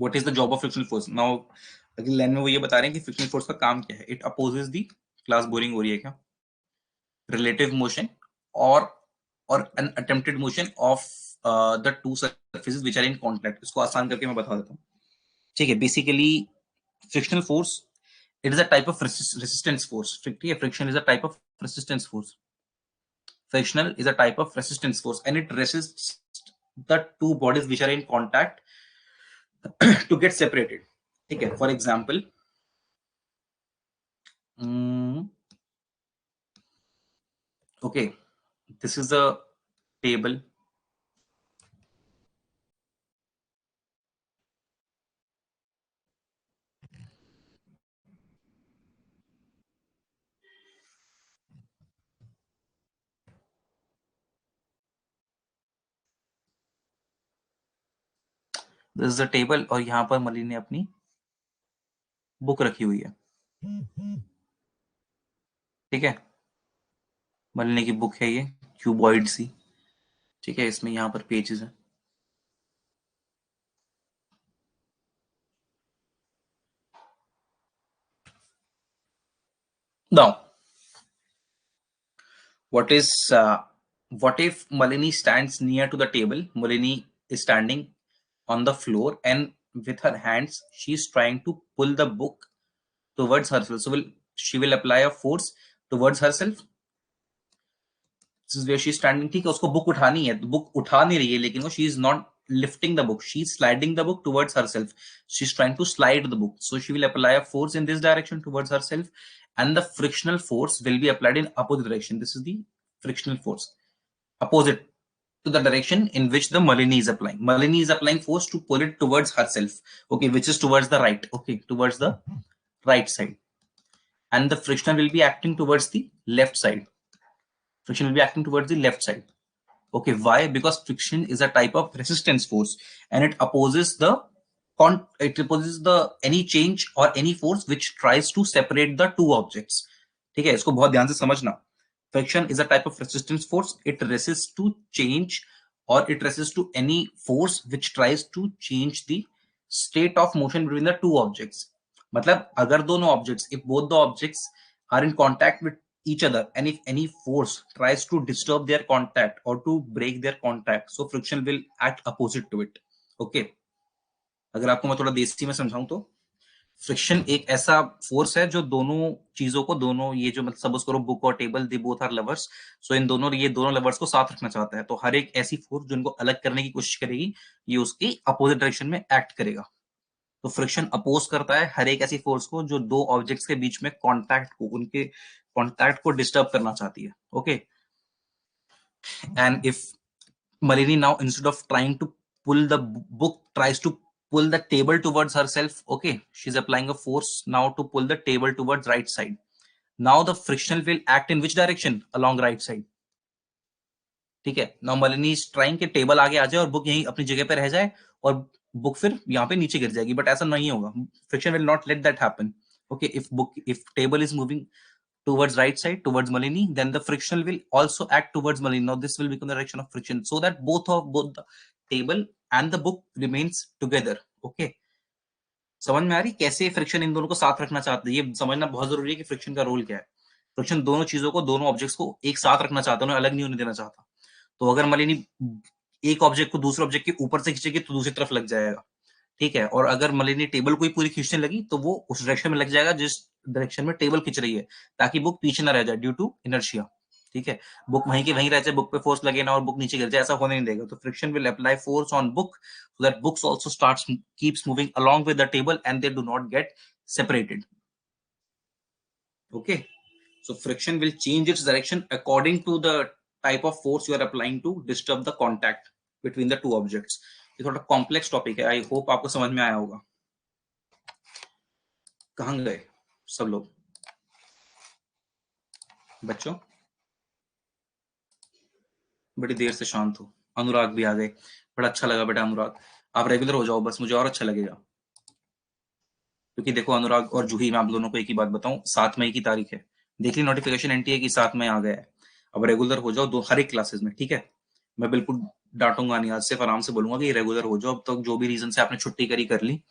What is the job of frictional force? Now अगली line में वो ये बता रहे हैं कि फ्रिक्शनल फोर्स का काम क्या है। It opposes the, class boring हो रही है क्या? Relative motion or an attempted motion of the two surfaces which are in contact. इसको आसान करके मैं बता देता हूँ, ठीक है। Basically frictional force, it is a type of resistance force. Friction is a type of resistance force. Frictional is a type of resistance force, and it resists the two bodies which are in contact to get separated. ठीक है। For example, okay, this is a table. This is a table और यहाँ पर मलिन ने अपनी book रखी हुई है, ठीक है। मलिन की बुक है ये, क्यूबॉइड सी, ठीक है। इसमें यहाँ पर पेजेस हैं। Now, what if Malini stands near to the table? Malini is standing on the floor and with her hands she is trying to pull the book towards herself. So she will apply a force towards herself. This is where she is standing, ठीक है। उसको book उठानी है, book उठा नहीं रही है, लेकिन वो she is not lifting the book, she is sliding the book towards herself. She is trying to slide the book, so she will apply a force in this direction towards herself, and the frictional force will be applied in opposite direction. This is the frictional force, opposite to the direction in which the Malini is applying. Malini is applying force to pull it towards herself, okay, which is towards the right, okay, towards the right side, and the friction will be acting towards the left side. Friction will be acting towards the left side. Okay, why? Because friction is a type of resistance force, and it opposes the any change or any force which tries to separate the two objects. ठीक है, इसको बहुत ध्यान से समझना। Friction is a type of resistance force. It resists to change or it resists to any force which tries to change the state of motion between the two objects. मतलब अगर दोनों objects, if both the objects are in contact with each other, and if any force tries to disturb their contact or to break their contact, so friction will act opposite to it. Okay, अगर आपको मैं थोड़ा देसी में समझाऊं तो friction एक ऐसा फोर्स है जो दोनों चीजों को, दोनों ये जो मतलब सपोज करो बुक और table, they both are lovers, so इन दोनों, ये दोनों लवर्स को साथ रखना चाहता है, तो हर एक ऐसी फोर्स जो इनको अलग करने की कोशिश करेगी, ये उसकी अपोजिट डायरेक्शन में एक्ट करेगा। तो फ्रिक्शन अपोज करता है हर एक ऐसी फोर्स को जो दो ऑब्जेक्ट्स के बीच में कॉन्टैक्ट को, उनके कॉन्टैक्ट को डिस्टर्ब करना चाहती है। Okay, and if Malini now, instead of trying to pull the book, tries to pull the table towards herself, okay, she's applying a force now to pull the table towards right side. Now the friction will act in which direction? Along right side, ठीक है। Now Malini is trying कि table आगे आ जाए और book यहीं अपनी जगह पे रह जाए और बुक फिर यहाँ पे नीचे गिर जाएगी, बट ऐसा नहीं होगा। Friction will not let that happen. Okay, if table is moving towards right side, towards Malini, then the frictional will also act towards Malini. Now this will become the direction of friction, so that both the table and the book remains together. Okay, समझ में आ रही कैसे friction इन दोनों को साथ रखना चाहते हैं? ये समझना बहुत जरूरी है कि फ्रिक्शन का रोल क्या है। फ्रिक्शन दोनों चीजों को, दोनों ऑब्जेक्ट्स को एक साथ रखना चाहता है, उन्हें अलग नहीं होने देना चाहता। तो अगर मलिनी एक ऑब्जेक्ट को दूसरे ऑब्जेक्ट के ऊपर से खींचेगी तो दूसरी तरफ लग जाएगा, ठीक है। और अगर मलिनी टेबल को ही पूरी खींचने लगी तो वो उस डायरेक्शन में लग जाएगा जिस डायरेक्शन में टेबल खींच रही है, ताकि बुक पीछे ना रह जाए ड्यू टू इनर्शिया, ठीक है। बुक वहीं के वहीं रह जाए, बुक पे फोर्स लगे ना और बुक नीचे गिर जाए, ऐसा होने नहीं देगा। तो friction will apply force on book so that books also starts keeps moving along with the table and they do not get separated. Okay, so friction will change its direction according to the type of force you are applying to disturb the contact between the two objects. ये थोड़ा complex topic है, I hope आपको समझ में आया होगा। कहाँ गए सब लोग बच्चों? बड़ी देर से शांत हो। अनुराग भी आ गए, बड़ा अच्छा लगा बेटा अनुराग। आप रेगुलर हो जाओ बस, मुझे और अच्छा लगेगा। क्योंकि देखो अनुराग और जूही, मैं आप दोनों को एक ही बात बताऊं, 7 मई की तारीख है, देख ली नोटिफिकेशन एनटीए की 7 मई आ गया है। अब रेगुलर हो जाओ हर एक क्लासेस में, ठीक है। मैं बिल्कुल डांटूंगा नहीं, आज से आराम से बोलूंगा कि रेगुलर हो जाओ। अब तक जो भी रीजन से आपने छुट्टी करी कर ली,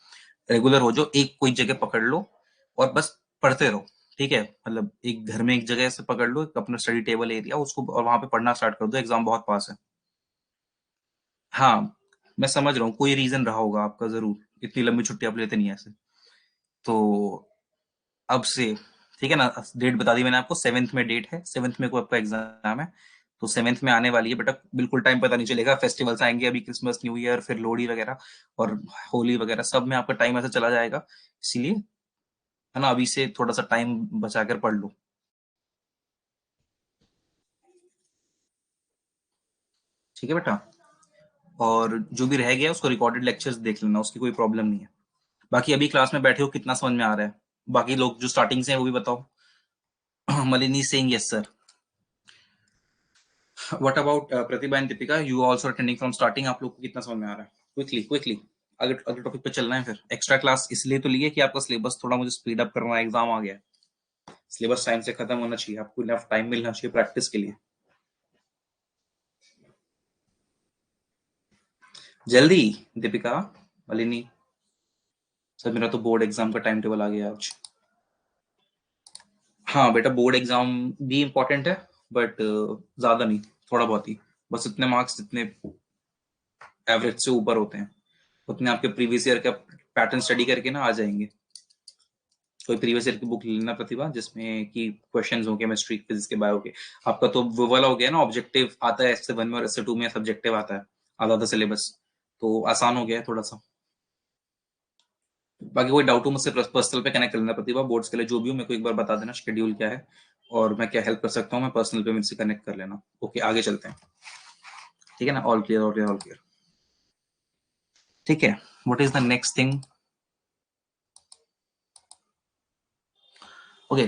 रेगुलर हो जाओ, एक कोई जगह पकड़ लो और बस पढ़ते रहो, ठीक है। मतलब एक घर में एक जगह से पकड़ लो, अपना स्टडी टेबल एरिया उसको, और वहां पे पढ़ना स्टार्ट कर दो, एग्जाम बहुत पास है। हाँ, मैं समझ रहा हूँ, कोई रीजन रहा होगा आपका जरूर, इतनी लंबी छुट्टी आप लेते नहीं ऐसे। तो अब से ठीक है ना, डेट बता दी मैंने आपको, 7th में डेट है, 7th में को आपका एग्जाम है। तो 7th में आने वाली है बेटा, बिल्कुल टाइम पता नहीं चलेगा। फेस्टिवल्स आएंगे अभी, क्रिसमस, न्यू ईयर, फिर लोहड़ी वगैरह और होली वगैरह, सब में आपका टाइम ऐसे चला जाएगा। इसीलिए है ना, अभी से थोड़ा सा टाइम बचा कर पढ़ लो, ठीक है बेटा। और जो भी रह गया उसको रिकॉर्डेड लेक्चर्स देख लेना, उसकी कोई प्रॉब्लम नहीं है। बाकी अभी क्लास में बैठे हो, कितना समझ में आ रहा है? बाकी लोग जो स्टार्टिंग से हैं वो भी बताओ। Malini saying yes sir. What about Pratibha and Deepika, you also attending from starting, आप लोग को कितना समझ में आ रहा है? क्विकली क्विकली, अगर अगले टॉपिक पे चलना है। फिर एक्स्ट्रा क्लास इसलिए तो लिए कि आपका सिलेबस थोड़ा मुझे स्पीड अप करना है, एग्जाम आ गया है, सिलेबस टाइम से खत्म होना चाहिए, आपको इनफ टाइम मिलना चाहिए प्रैक्टिस के लिए। जल्दी दीपिका, मलिनी सर, मेरा तो बोर्ड एग्जाम का टाइम टेबल आ गया आज। हाँ बेटा, बोर्ड एग्जाम भी इम्पोर्टेंट है, बट ज्यादा नहीं, थोड़ा बहुत ही, बस इतने मार्क्स जितने एवरेज से ऊपर होते हैं उतने आपके प्रीवियस ईयर का पैटर्न स्टडी करके ना आ जाएंगे। कोई प्रीवियस ईयर की बुक लेना प्रतिभा, जिसमें कि क्वेश्चंस हो केमिस्ट्री, फिजिक्स के, बायो के। आपका तो वो वाला हो गया ना, ऑब्जेक्टिव आता है एस1 में और एस2 में सब्जेक्टिव आता है, आधा आधा सिलेबस, तो आसान हो गया है थोड़ा सा। बाकी कोई डाउट हो मुझसे पर्सनल पे कनेक्ट कर लेना प्रतिभा, बोर्ड्स के लिए जो भी हो मेरे को एक बार बता देना शेड्यूल क्या है और मैं क्या हेल्प कर सकता हूँ, मैं पर्सनल पे मुझसे कनेक्ट कर लेना। ओके, आगे चलते हैं, ठीक है ना। All clear, all clear, all clear, ठीक है। What is the next thing? Okay,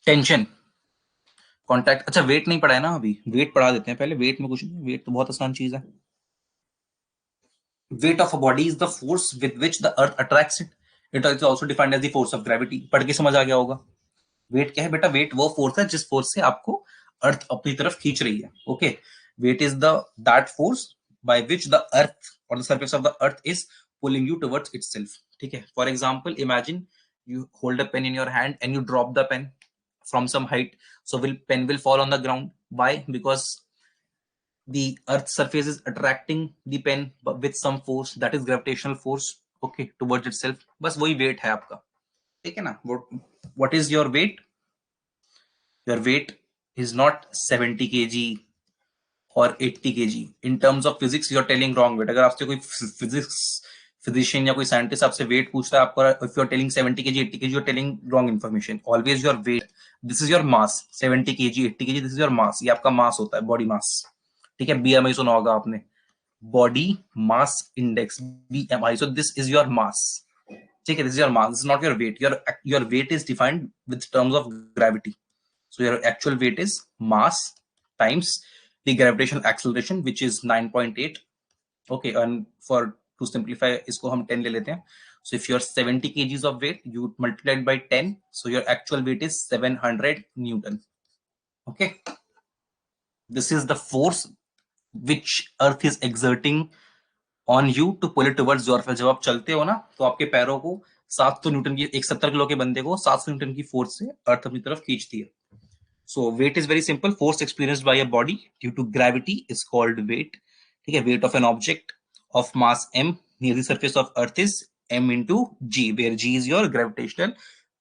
tension, contact. अच्छा, वेट नहीं पढ़ा है ना अभी, वेट पढ़ा देते हैं पहले। वेट में कुछ नहीं, वेट तो बहुत आसान चीज है। Weight of a body is the force with which the earth attracts it, it is also defined as the force of gravity. पढ़ के समझ आ गया होगा। वेट क्या है बेटा? वेट वो फोर्स है जिस फोर्स से आपको अर्थ अपनी तरफ खींच रही है। Okay, weight is the that force by which the earth और the surface of the earth is pulling you towards itself, ठीक है। For example, imagine you hold a pen in your hand and you drop the pen from some height, so pen will fall on the ground. Why? Because the earth's surface is attracting the pen with some force, that is gravitational force, okay, towards itself. बस वही weight है आपका, ठीक है ना। what is your weight? Your weight is not 70 kg और 80 kg. In terms of physics, you are telling wrong weight. अगर आपसे कोई फिजिक्स फिजिशियन या कोई साइंटिस्ट आपसे वेट पूछता है आपका, if you are telling 70 kg 80 kg, you are telling wrong information. Always your weight, this is your mass. 70 kg 80 kg, this is your mass. ये आपका मास होता है, बॉडी मास, ठीक है। बीएमआई सुना होगा आपने, body mass index, BMI. So this is your मास, ठीक है। This is your mass, this is not your wait. Your weight is defined with terms of gravity. So your actual weight is mass times the gravitational acceleration, which is 9.8. Okay, and for to simplify इसको हम 10 ले लेते हैं, So if you're 70 kgs of weight, you multiply it by 10, so your actual weight is 700 Newton. Okay, this is the force which earth is exerting on you to pull it towards yourself. जब आप चलते हो ना, तो आपके पैरों को 700 Newton की, एक 70 किलो के बंदे को 700 न्यूटन की फोर्स से अर्थ अपनी तरफ खींचती है. So weight is very simple. Force experienced by a body due to gravity is called weight. ठीक है, weight of an object of mass m near the surface of earth is m into g, where g is your gravitational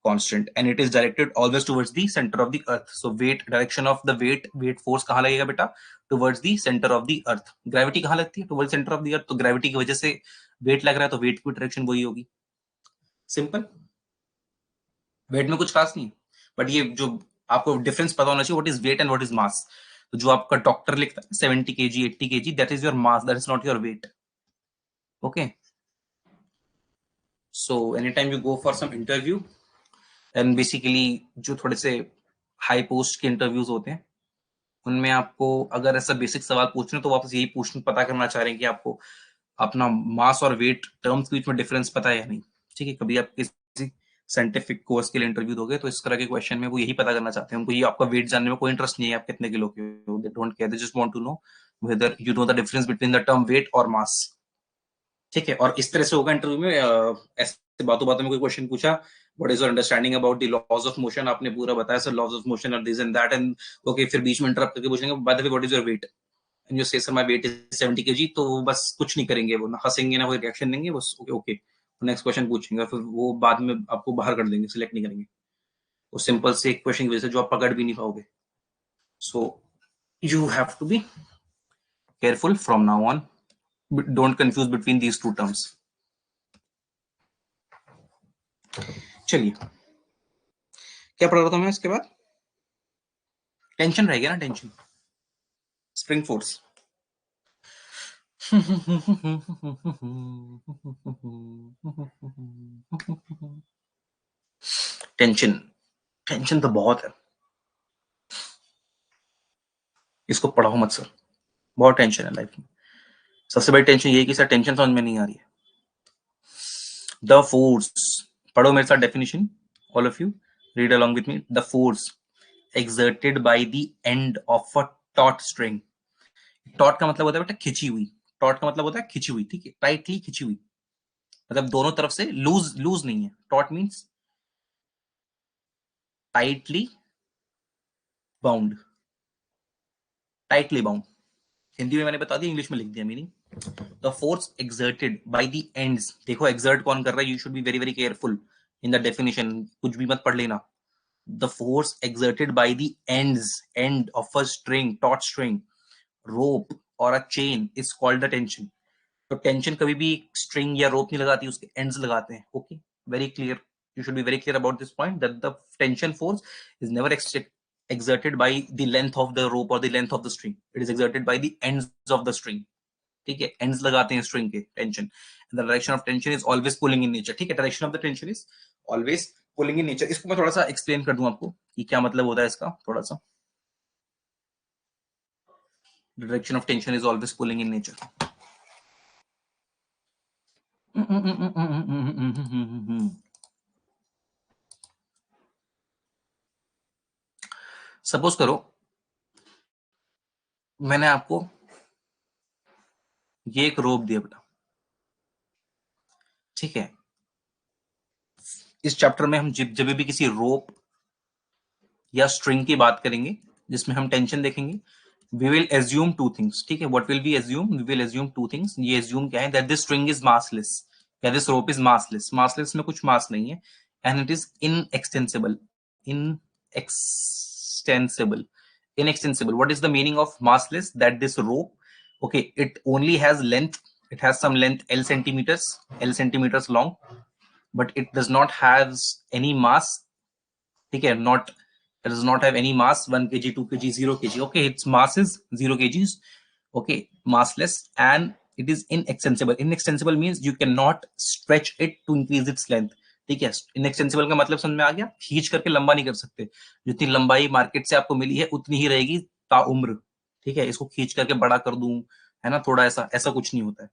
constant and it is directed always towards the center of the earth. So weight, direction of the weight force कहाँ लगेगा बेटा? Towards the center of the earth. Gravity कहाँ लगती है? Towards center of the earth. तो gravity की वजह से weight लग रहा है, तो weight की डायरेक्शन वही होगी. सिंपल. वेट में कुछ खास नहीं, बट ये जो आपको डिफरेंस पता होना चाहिए, what is weight and what is mass. तो जो आपका डॉक्टर लिखता है 70 kg 80 kg, that is your mass, that is not your weight. Okay, so any time you go for some interview, and basically जो थोड़े से हाई पोस्ट के interviews होते हैं, उनमें आपको अगर ऐसा बेसिक सवाल पूछ रहे हैं, तो वापस यही पूछना, पता करना चाह रहे हैं कि आपको अपना मास और वेट टर्म्स के बीच में डिफरेंस पता है या नहीं. ठीक है, कभी आप किसी साइंटिफिक कोर्स के लिए इंटरव्यू दोगे, तो इस तरह के क्वेश्चन में वो यही पता करना चाहते हैं. उनको ये आपका वेट जानने में कोई इंटरेस्ट नहीं है, आप कितने किलो के हो. They don't care, they just want to know whether you know the difference between the term weight और मास. ठीक है, और इस तरह से होगा इंटरव्यू में. ऐसे बातों बातों में कोई क्वेश्चन पूछा, what is your understanding about the laws of motion, आपने पूरा बताया sir laws of motion are this and that, and okay, फिर बीच में इंटरप्ट करके पूछेंगे by the way what is your weight, and you say sir my weight is 70 kg, तो बस कुछ नहीं करेंगे, वो ना हंसेंगे ना कोई रिएक्शन देंगे, बस ओके ओके, नेक्स्ट क्वेश्चन पूछेंगे, फिर वो बाद में आपको बाहर कर देंगे, सिलेक्ट नहीं करेंगे. वो सिंपल से एक क्वेश्चन की वजह से जो आप पकड़ भी नहीं पाओगे. So you have to be careful from now on. Don't confuse between these two terms. चलिए, क्या पढ़ रहा था मैं इसके बाद? टेंशन रह गया ना, tension, spring force. Tension, tension तो बहुत है. इसको पढ़ाओ मत सर, बहुत टेंशन है लाइफ में. सबसे बड़ी टेंशन ये कि सर टेंशन समझ में नहीं आ रही है. द फोर्स, पढ़ो मेरे साथ definition, all of you read along with me. The force exerted by the end of a taut string. taut का मतलब होता है बेटा खिंची हुई. taut का मतलब होता है खिंची हुई, ठीक है, टाइटली खिंची हुई, मतलब दोनों तरफ से लूज लूज नहीं है. taut means tightly bound, tightly bound. Hindi में मैंने बता दिया, इंग्लिश में लिख दिया meaning. The force exerted by the ends. देखो exert कौन कर रहा है, you should be very very careful in the definition, कुछ भी मत पढ़ लेना. The force exerted by the end of a string, taut string, rope or a chain is called the tension. तो टेंशन कभी भी स्ट्रिंग या रोप नहीं लगाती, उसके एंड्स लगाते हैं. Okay, very clear, you should be very clear about this point, that the tension force is never exerted by the length of the rope or the length of the string. It is exerted by the ends of the string. ठीक है, ends लगाते हैं string के tension. The direction of tension is always pulling in nature. ठीक है, direction of the tension is always pulling in nature. इसको मैं थोड़ा सा एक्सप्लेन कर दूं आपको कि क्या मतलब होता है इसका. थोड़ा सा, direction of tension is always pulling in nature. Suppose करो मैंने आपको ये एक रोप दिया बेटा. ठीक है, इस चैप्टर में हम जब भी किसी रोप या स्ट्रिंग की बात करेंगे जिसमें हम टेंशन देखेंगे, we will assume two things. ठीक है, what will we assume? We will assume two things. ये assume क्या है, that this string is massless, या this rope is massless. Massless में कुछ mass नहीं है, and it is inextensible. Inextensible. What is the meaning of massless? That this rope, okay, it only has length. It has some length L centimeters long, but it does not have any mass. ठीक है, it does not have any mass, 1 kg, 2 kg, 0 kg. Okay, its mass is 0 kgs. Okay, massless, and it is inextensible. Inextensible means you cannot stretch it to increase its length. ठीक है, inextensible का मतलब समझ में आ गया, खींच करके लंबा नहीं कर सकते. जितनी लंबाई मार्केट से आपको मिली है उतनी ही रहेगी ताउम्र. ठीक है, इसको खींच करके बड़ा कर दूं, है ना, थोड़ा ऐसा कुछ नहीं होता है.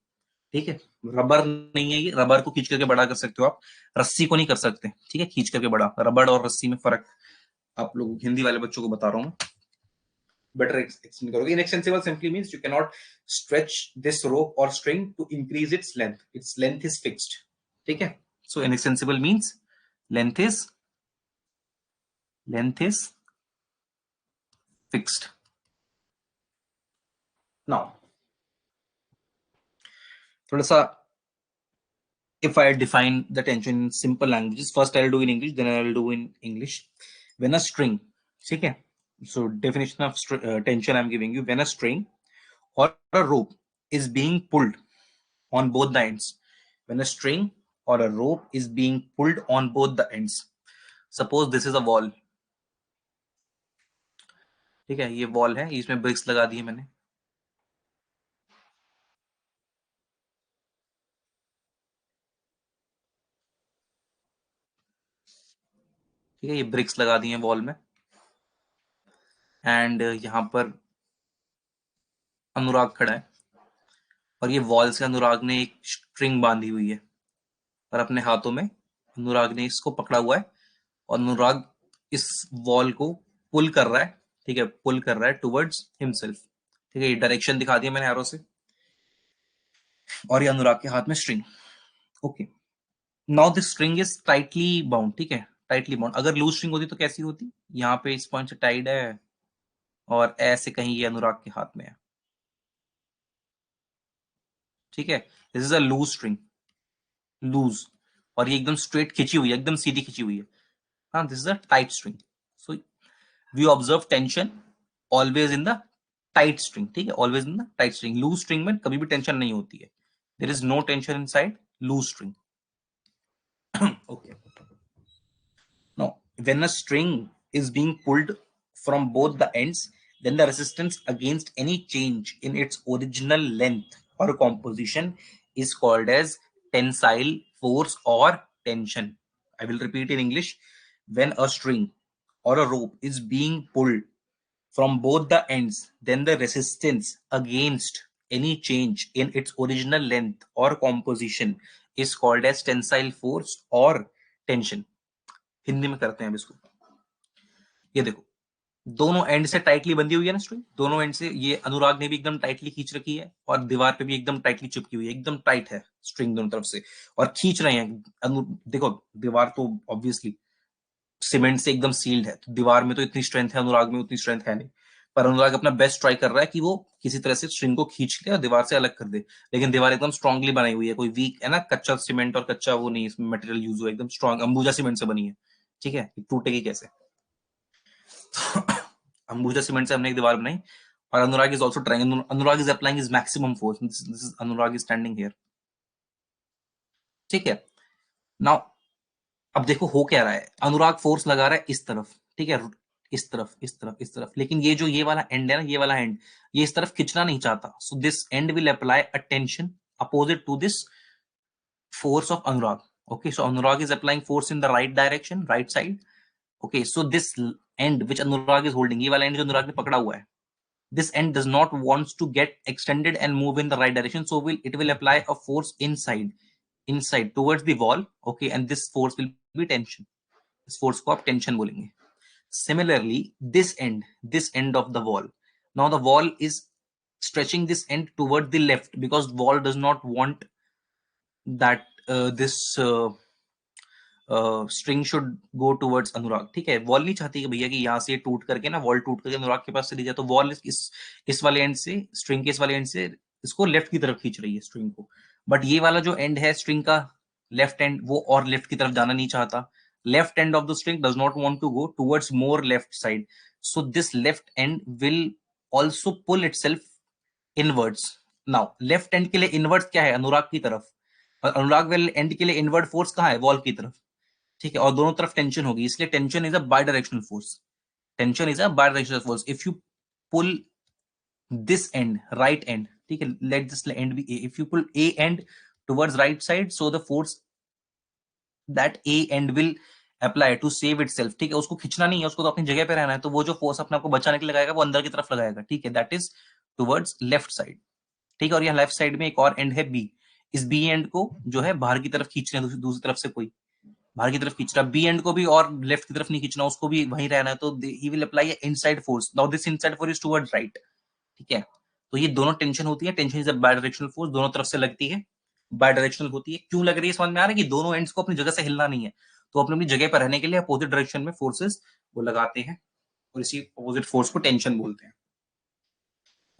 ठीक है, रबर नहीं है ये, रबर को खींच करके बड़ा कर सकते हो आप, रस्सी को नहीं कर सकते, ठीक है, खींच करके बड़ा। रबर और रस्सी में फर्क आप लोग हिंदी वाले बच्चों को बता रहा हूँ, बेटर एक्सप्लेन करोगे। Inextensible simply means you can not stretch this rope और string to increase its length is fixed, ठीक है। So inextensible means length is fixed. Now थोड़ा सा if I define the tension in simple languages, first I'll do in English, then I'll do in English. When a string, okay, so definition of tension I'm giving you, when a string or a rope is being pulled on both the ends, when a string or a rope is being pulled on both the ends, suppose this is a wall, ठीक है, ये wall है, इसमें BRICS लगा दिए मैंने, ठीक है, ये ब्रिक्स लगा दिए वॉल में, एंड यहाँ पर अनुराग खड़ा है, और ये वॉल से अनुराग ने एक स्ट्रिंग बांधी हुई है, और अपने हाथों में अनुराग ने इसको पकड़ा हुआ है, और अनुराग इस वॉल को पुल कर रहा है, ठीक है, पुल कर रहा है टुवर्ड्स हिमसेल्फ, ठीक है, ये डायरेक्शन दिखा दिया मैंने एरो से, और ये अनुराग के हाथ में string, okay. Now this string is tightly bound, ठीक है, टाइटली बाउंड। अगर लूज स्ट्रिंग होती तो कैसी होती, यहाँ पे इस पॉइंट से टाइड है, और ऐसे कहीं ये अनुराग के हाथ में है, ठीक है, this is a loose string, loose, और ये एकदम स्ट्रेट खिंची हुई है, एकदम सीधी खिंची हुई है, हाँ, this is a tight string. So we observe tension always in the tight string, ठीक है, always in the tight string. Loose string में कभी भी टेंशन नहीं होती है, there is no tension inside loose string, okay. Now when a string is being pulled from both the ends, then the resistance against any change in its original length or composition is called as tensile force or tension. I will repeat in English. When a string or a rope is being pulled from both the ends, then the resistance against any change in its original length or composition is called as tensile force or tension. Hindi में करते हैं अब इसको। ये देखो, दोनों and से tightly बंधी हुई है ना स्ट्रिंग, दोनों एंड से, ये अनुराग ने भी एकदम टाइटली खींच रखी है, और दीवार पे भी एकदम टाइटली चिपकी हुई है, एकदम टाइट है स्ट्रिंग दोनों तरफ से, और खींच रहे हैं। देखो, दीवार तो ऑब्वियसली सीमेंट से एकदम सील्ड है, तो दीवार में तो इतनी स्ट्रेंथ है, अनुराग में उतनी स्ट्रेंथ है नहीं, पर अनुराग अपना बेस्ट ट्राई कर रहा है कि वो किसी तरह से स्ट्रिंग को खींच ले और दीवार से अलग कर दे, लेकिन दीवार एकदम स्ट्रांगली बनाई हुई है, कोई वीक है ना, कच्चा सीमेंट और कच्चा वो नहीं, इसमें मटेरियल यूज हुआ, एकदम स्ट्रांग अंबुजा सीमेंट से बनी है, ठीक है, टूटेगी कैसे। अंबुजा सीमेंट से हमने एक दीवार बनाई, और Anurag is also trying, Anurag is applying his maximum force, this is Anurag is standing here, ठीक है। नाउ अब देखो हो क्या रहा है, अनुराग फोर्स लगा रहा है इस तरफ, ठीक है, इस तरफ, इस तरफ, इस तरफ, लेकिन ये जो ये वाला एंड है ना, ये वाला एंड, ये इस तरफ खींचना नहीं चाहता, so this end will apply a tension opposite to this force of Anurag. Okay, so Anurag is applying force in the right direction, right side. Okay, so this end which Anurag is holding, ये वाला end जो अनुराग ने पकड़ा हुआ है, this end does not wants to get extended and move in the right direction, so it will apply a force inside towards the wall. Okay, and this force will be tension, इस force को आप tension बोलेंगे। Similarly, this end of the wall, now the wall is stretching this end toward the left, because wall does not want that this string should go towards Anurag, ठीक है, wall नहीं चाहती कि भैया कि यहाँ से टूट करके ना, वॉल टूट करके अनुराग के पास चली जाए, तो वॉल इस वाले एंड से, स्ट्रिंग के इस वाले एंड से इसको लेफ्ट की तरफ खींच रही है स्ट्रिंग को, बट ये वाला जो एंड है स्ट्रिंग का, लेफ्ट एंड, वो और लेफ्ट की तरफ जाना नहीं चाहता, left end of the string does not want to go towards more left side, so this left end will also pull itself inwards. Now left end के लिए इनवर्ड्स क्या है, अनुराग की तरफ, और अनुराग वाले एंड के लिए इनवर्ड फोर्स कहाँ है, वॉल की तरफ, ठीक है, और दोनों तरफ टेंशन होगी, इसलिए tension is a bidirectional force, tension is a bidirectional force. If you pull this end, right end, ठीक है, let this end be A, if you pull A end towards right side, so the force that A end will apply to save itself, ठीक है, उसको खींचना नहीं है, उसको तो अपनी जगह पे रहना है, तो वो जो फोर्स अपने आपको बचाने के लिए लगाएगा वो अंदर की तरफ लगाएगा, ठीक है, that is towards left side, ठीक है, और यहाँ लेफ्ट साइड में एक और एंड है बी, इस बी एंड को जो है बाहर की तरफ खींच रहे हैं, दूसरी तरफ से कोई बाहर की तरफ खींच रहा है, बी एंड को भी और लेफ्ट की तरफ नहीं खींचना, उसको भी वहीं रहना है, तो he will apply inside force. Now this inside force is towards right, ठीक है। तो ये दोनों टेंशन होती है, tension is a bidirectional force, दोनों तरफ से लगती है, बाय डायरेक्शनल होती है। क्यों लग रही है समझ में आ रहा है कि दोनों एंड्स को अपनी जगह से हिलना नहीं है, तो अपनी अपनी जगह पर रहने के लिए अपोजिट डायरेक्शन में फोर्सेस वो लगाते हैं, और इसी अपोजिट फोर्स को टेंशन बोलते हैं।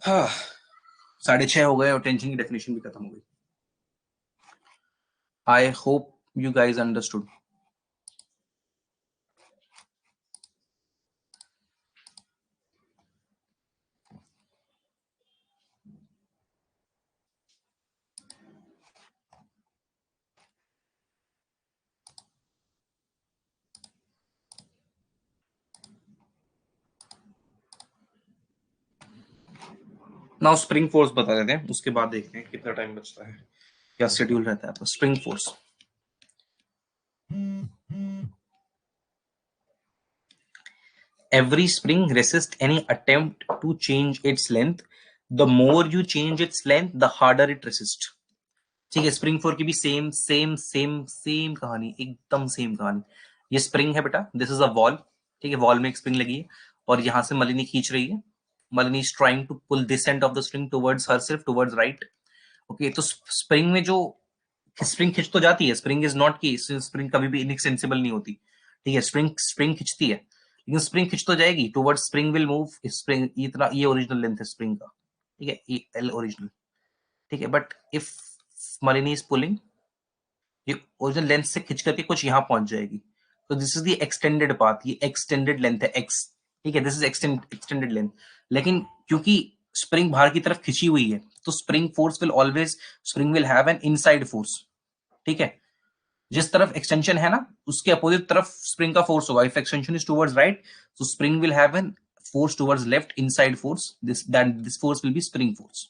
हाँ, 6:30 हो गए और टेंशन की डेफिनेशन भी खत्म हो गई। I hope you guys understood. Now spring force बता देते हैं, उसके बाद देखते हैं कितना टाइम बचता है, क्या शेड्यूल रहता है आपका। Spring force, every spring resists any attempt to change its length. The more you change its length, the harder it resists. ठीक है, स्प्रिंग फोर की भी सेम सेम सेम सेम कहानी, एकदम सेम कहानी। ये स्प्रिंग है बेटा, दिस इज अ वॉल, ठीक है, वॉल में एक स्प्रिंग लगी है और यहां से मलिनी खींच रही है। Malini is trying to pull this end of the spring towards herself, towards right. Okay, तो स्प्रिंग में जो स्प्रिंग खिंच तो जाती है, स्प्रिंग इज नॉट की, स्प्रिंग कभी भी इनएक्सटेंसिबल नहीं होती, ठीक है, स्प्रिंग स्प्रिंग खिंचती है, लेकिन स्प्रिंग खिंच तो जाएगी towards, spring will move, spring इतना, ये ओरिजिनल लेंथ है स्प्रिंग का, ठीक है, ये एल ओरिजिनल, ठीक है। But if Malini is pulling, ये ओरिजिनल लेंथ से खिंच करके कुछ यहाँ पहुंच जाएगी, तो this is the extended path, ये एक्सटेंडेड लेंथ है एक्स, ठीक है, दिस इज एक्सटेंडेड लेंथ। लेकिन क्योंकि स्प्रिंग बाहर की तरफ खिंची हुई है, तो spring force will always, spring will have an inside force, ठीक है। जिस तरफ एक्सटेंशन है ना, उसके अपोजिट तरफ स्प्रिंग का फोर्स होगा। If extension is towards right, so spring will have an force towards left, inside force, this force will be spring force,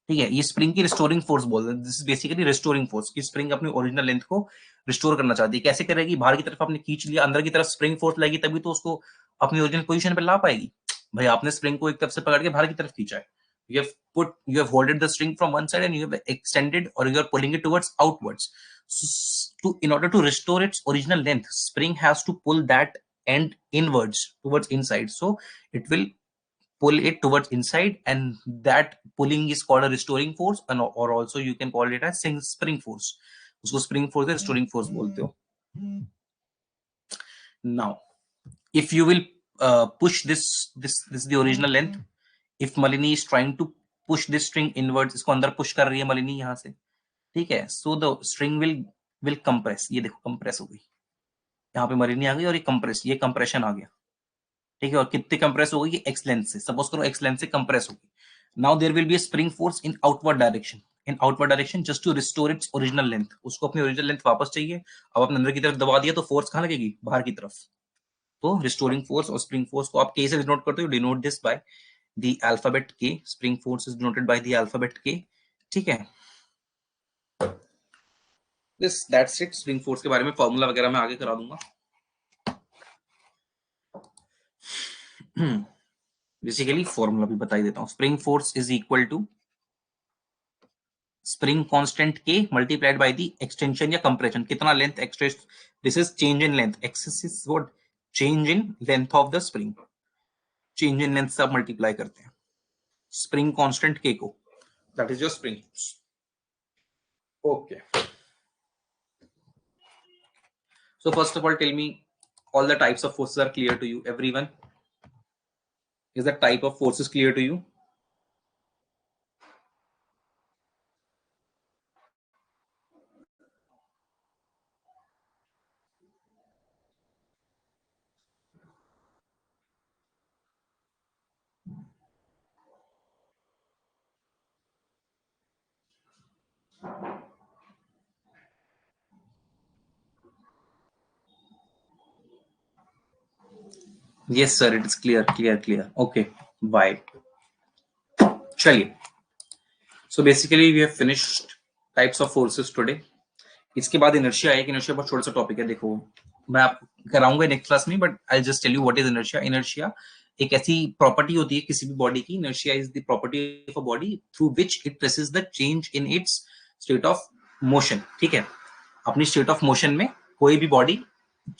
ठीक है। ये स्प्रिंग की रिस्टोरिंग फोर्स बोलते हैं, this is basically restoring force, कि spring अपनी original length को restore करना चाहती है। कैसे करेगी, बाहर की तरफ आपने खींच लिया, अंदर की तरफ स्प्रिंग फोर्स लगेगी, तभी तो उसको अपनी ओरिजिनल पोजीशन पे ला पाएगी। भाई आपने स्प्रिंग को एक तरफ से पकड़ के बाहर की तरफ खींचा है, you have holded the string from one side and you have extended, or you are pulling it towards outwards. So in order to restore its original length, spring has to pull that end inwards towards inside, so it will pull it towards inside, and that pulling is called a restoring force, and or also you can call it as spring force. उसको spring force या restoring force बोलते हो। Now if you will push this is the original length, if Malini is trying to push this string inwards, इसको अंदर push कर रही है मलिनी यहां से, ठीक है, so the string will compress, ये देखो कंप्रेस हो गई, यहाँ पे मलिनी आ गई और ये कंप्रेस, ये कंप्रेशन आ गया, ठीक है। और कितनी कंप्रेस हो गई, एक्स लेंथ से, सपोज करो एक्स लेंथ से कंप्रेस हो गई। Now there will be a spring force in outward direction, in outward direction just to restore its original length, उसको अपनी ओरिजिनल लेंथ वापस चाहिए। अब अपने अंदर की तरफ दबा दिया तो फोर्स कहां लगेगी, बाहर की तरफ। तो रिस्टोरिंग फोर्स और स्प्रिंग फोर्स को आप के से डिनोट करते हो, denote this by the alphabet K, spring force is denoted by the alphabet K, ठीक है। This that's it, spring force के बारे में फॉर्मूला वगैरह मैं आगे करा दूंगा। बेसिकली फॉर्मूला भी बता ही देता हूं, spring force is equal to spring constant K multiplied by the extension या कंप्रेशन, कितना लेंथ एक्सट्रेस, this is change in length, X is what, change in length of the spring, change in length से आप multiply करते हैं spring constant K को, that is your spring force. Okay, so first of all tell me, all the types of forces are clear to you, everyone? Is the type of forces clear to you? Yes sir, it is clear, clear. Okay, why? चलिए, so basically we have finished types of forces today. इसके बाद inertia है, inertia बहुत छोटा सा topic है, देखो मैं आप कराऊंगा नेक्स्ट क्लास में, but I just tell you what is inertia. Inertia एक ऐसी प्रॉपर्टी होती है किसी भी बॉडी की, inertia is the property of a body through which it presses the change in its state of motion, ठीक है, अपनी स्टेट ऑफ मोशन में कोई भी बॉडी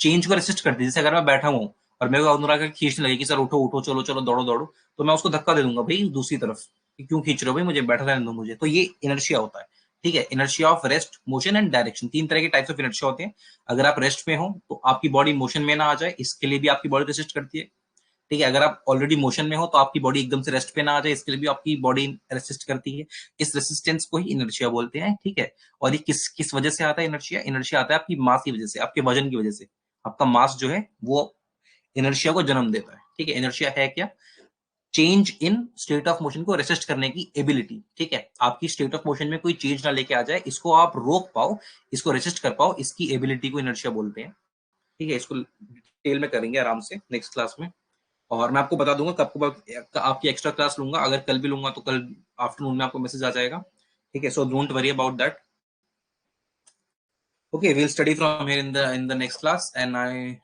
चेंज को रेसिस्ट करती है। जैसे अगर मैं बैठा हूं और मेरे को अनुराग खींचने लगे कि सर उठो उठो, चलो चलो, दौड़ो दौड़ो, तो मैं उसको धक्का दे दूंगा भाई दूसरी तरफ कि क्यों खींच रहे हो भाई, मुझे बैठा रहने दो मुझे। तो ये इनर्शिया होता है, ठीक है। Inertia of rest, motion and direction, तीन तरह के टाइप्स ऑफ इनर्शिया होते हैं। अगर आप रेस्ट में हो तो आपकी बॉडी मोशन में ना आ जाए, इसके लिए भी आपकी बॉडी रेसिस्ट करती है, ठीक है। अगर आप ऑलरेडी मोशन में हो तो आपकी बॉडी एकदम से रेस्ट पे ना आ जाए, इसके लिए भी आपकी बॉडी रेसिस्ट करती है। इस रेसिस्टेंस को ही इनर्शिया बोलते हैं, ठीक है। और ये किस किस वजह से आता है इनर्शिया? इनर्शिया आता है आपकी मास की वजह से, आपके वजन की वजह से। आपका मास जो है वो इनर्शिया को जन्म देता है, ठीक है। इनर्शिया है क्या? Change in state of motion को रेसिस्ट करने की एबिलिटी, ठीक है। आपकी स्टेट ऑफ मोशन में कोई चेंज ना लेके आ जाए, इसको आप रोक पाओ, इसको रेसिस्ट कर पाओ, इसकी एबिलिटी को इनर्शिया बोलते हैं, ठीक है। इसको डिटेल में करेंगे आराम से नेक्स्ट क्लास में। और मैं आपको बता दूंगा कब आपकी एक्स्ट्रा क्लास लूंगा, अगर कल भी लूंगा तो कल आफ्टरनून में आपको मैसेज आ जाएगा, ठीक है। So don't worry about that. Okay, we'll study from here in the next class, and I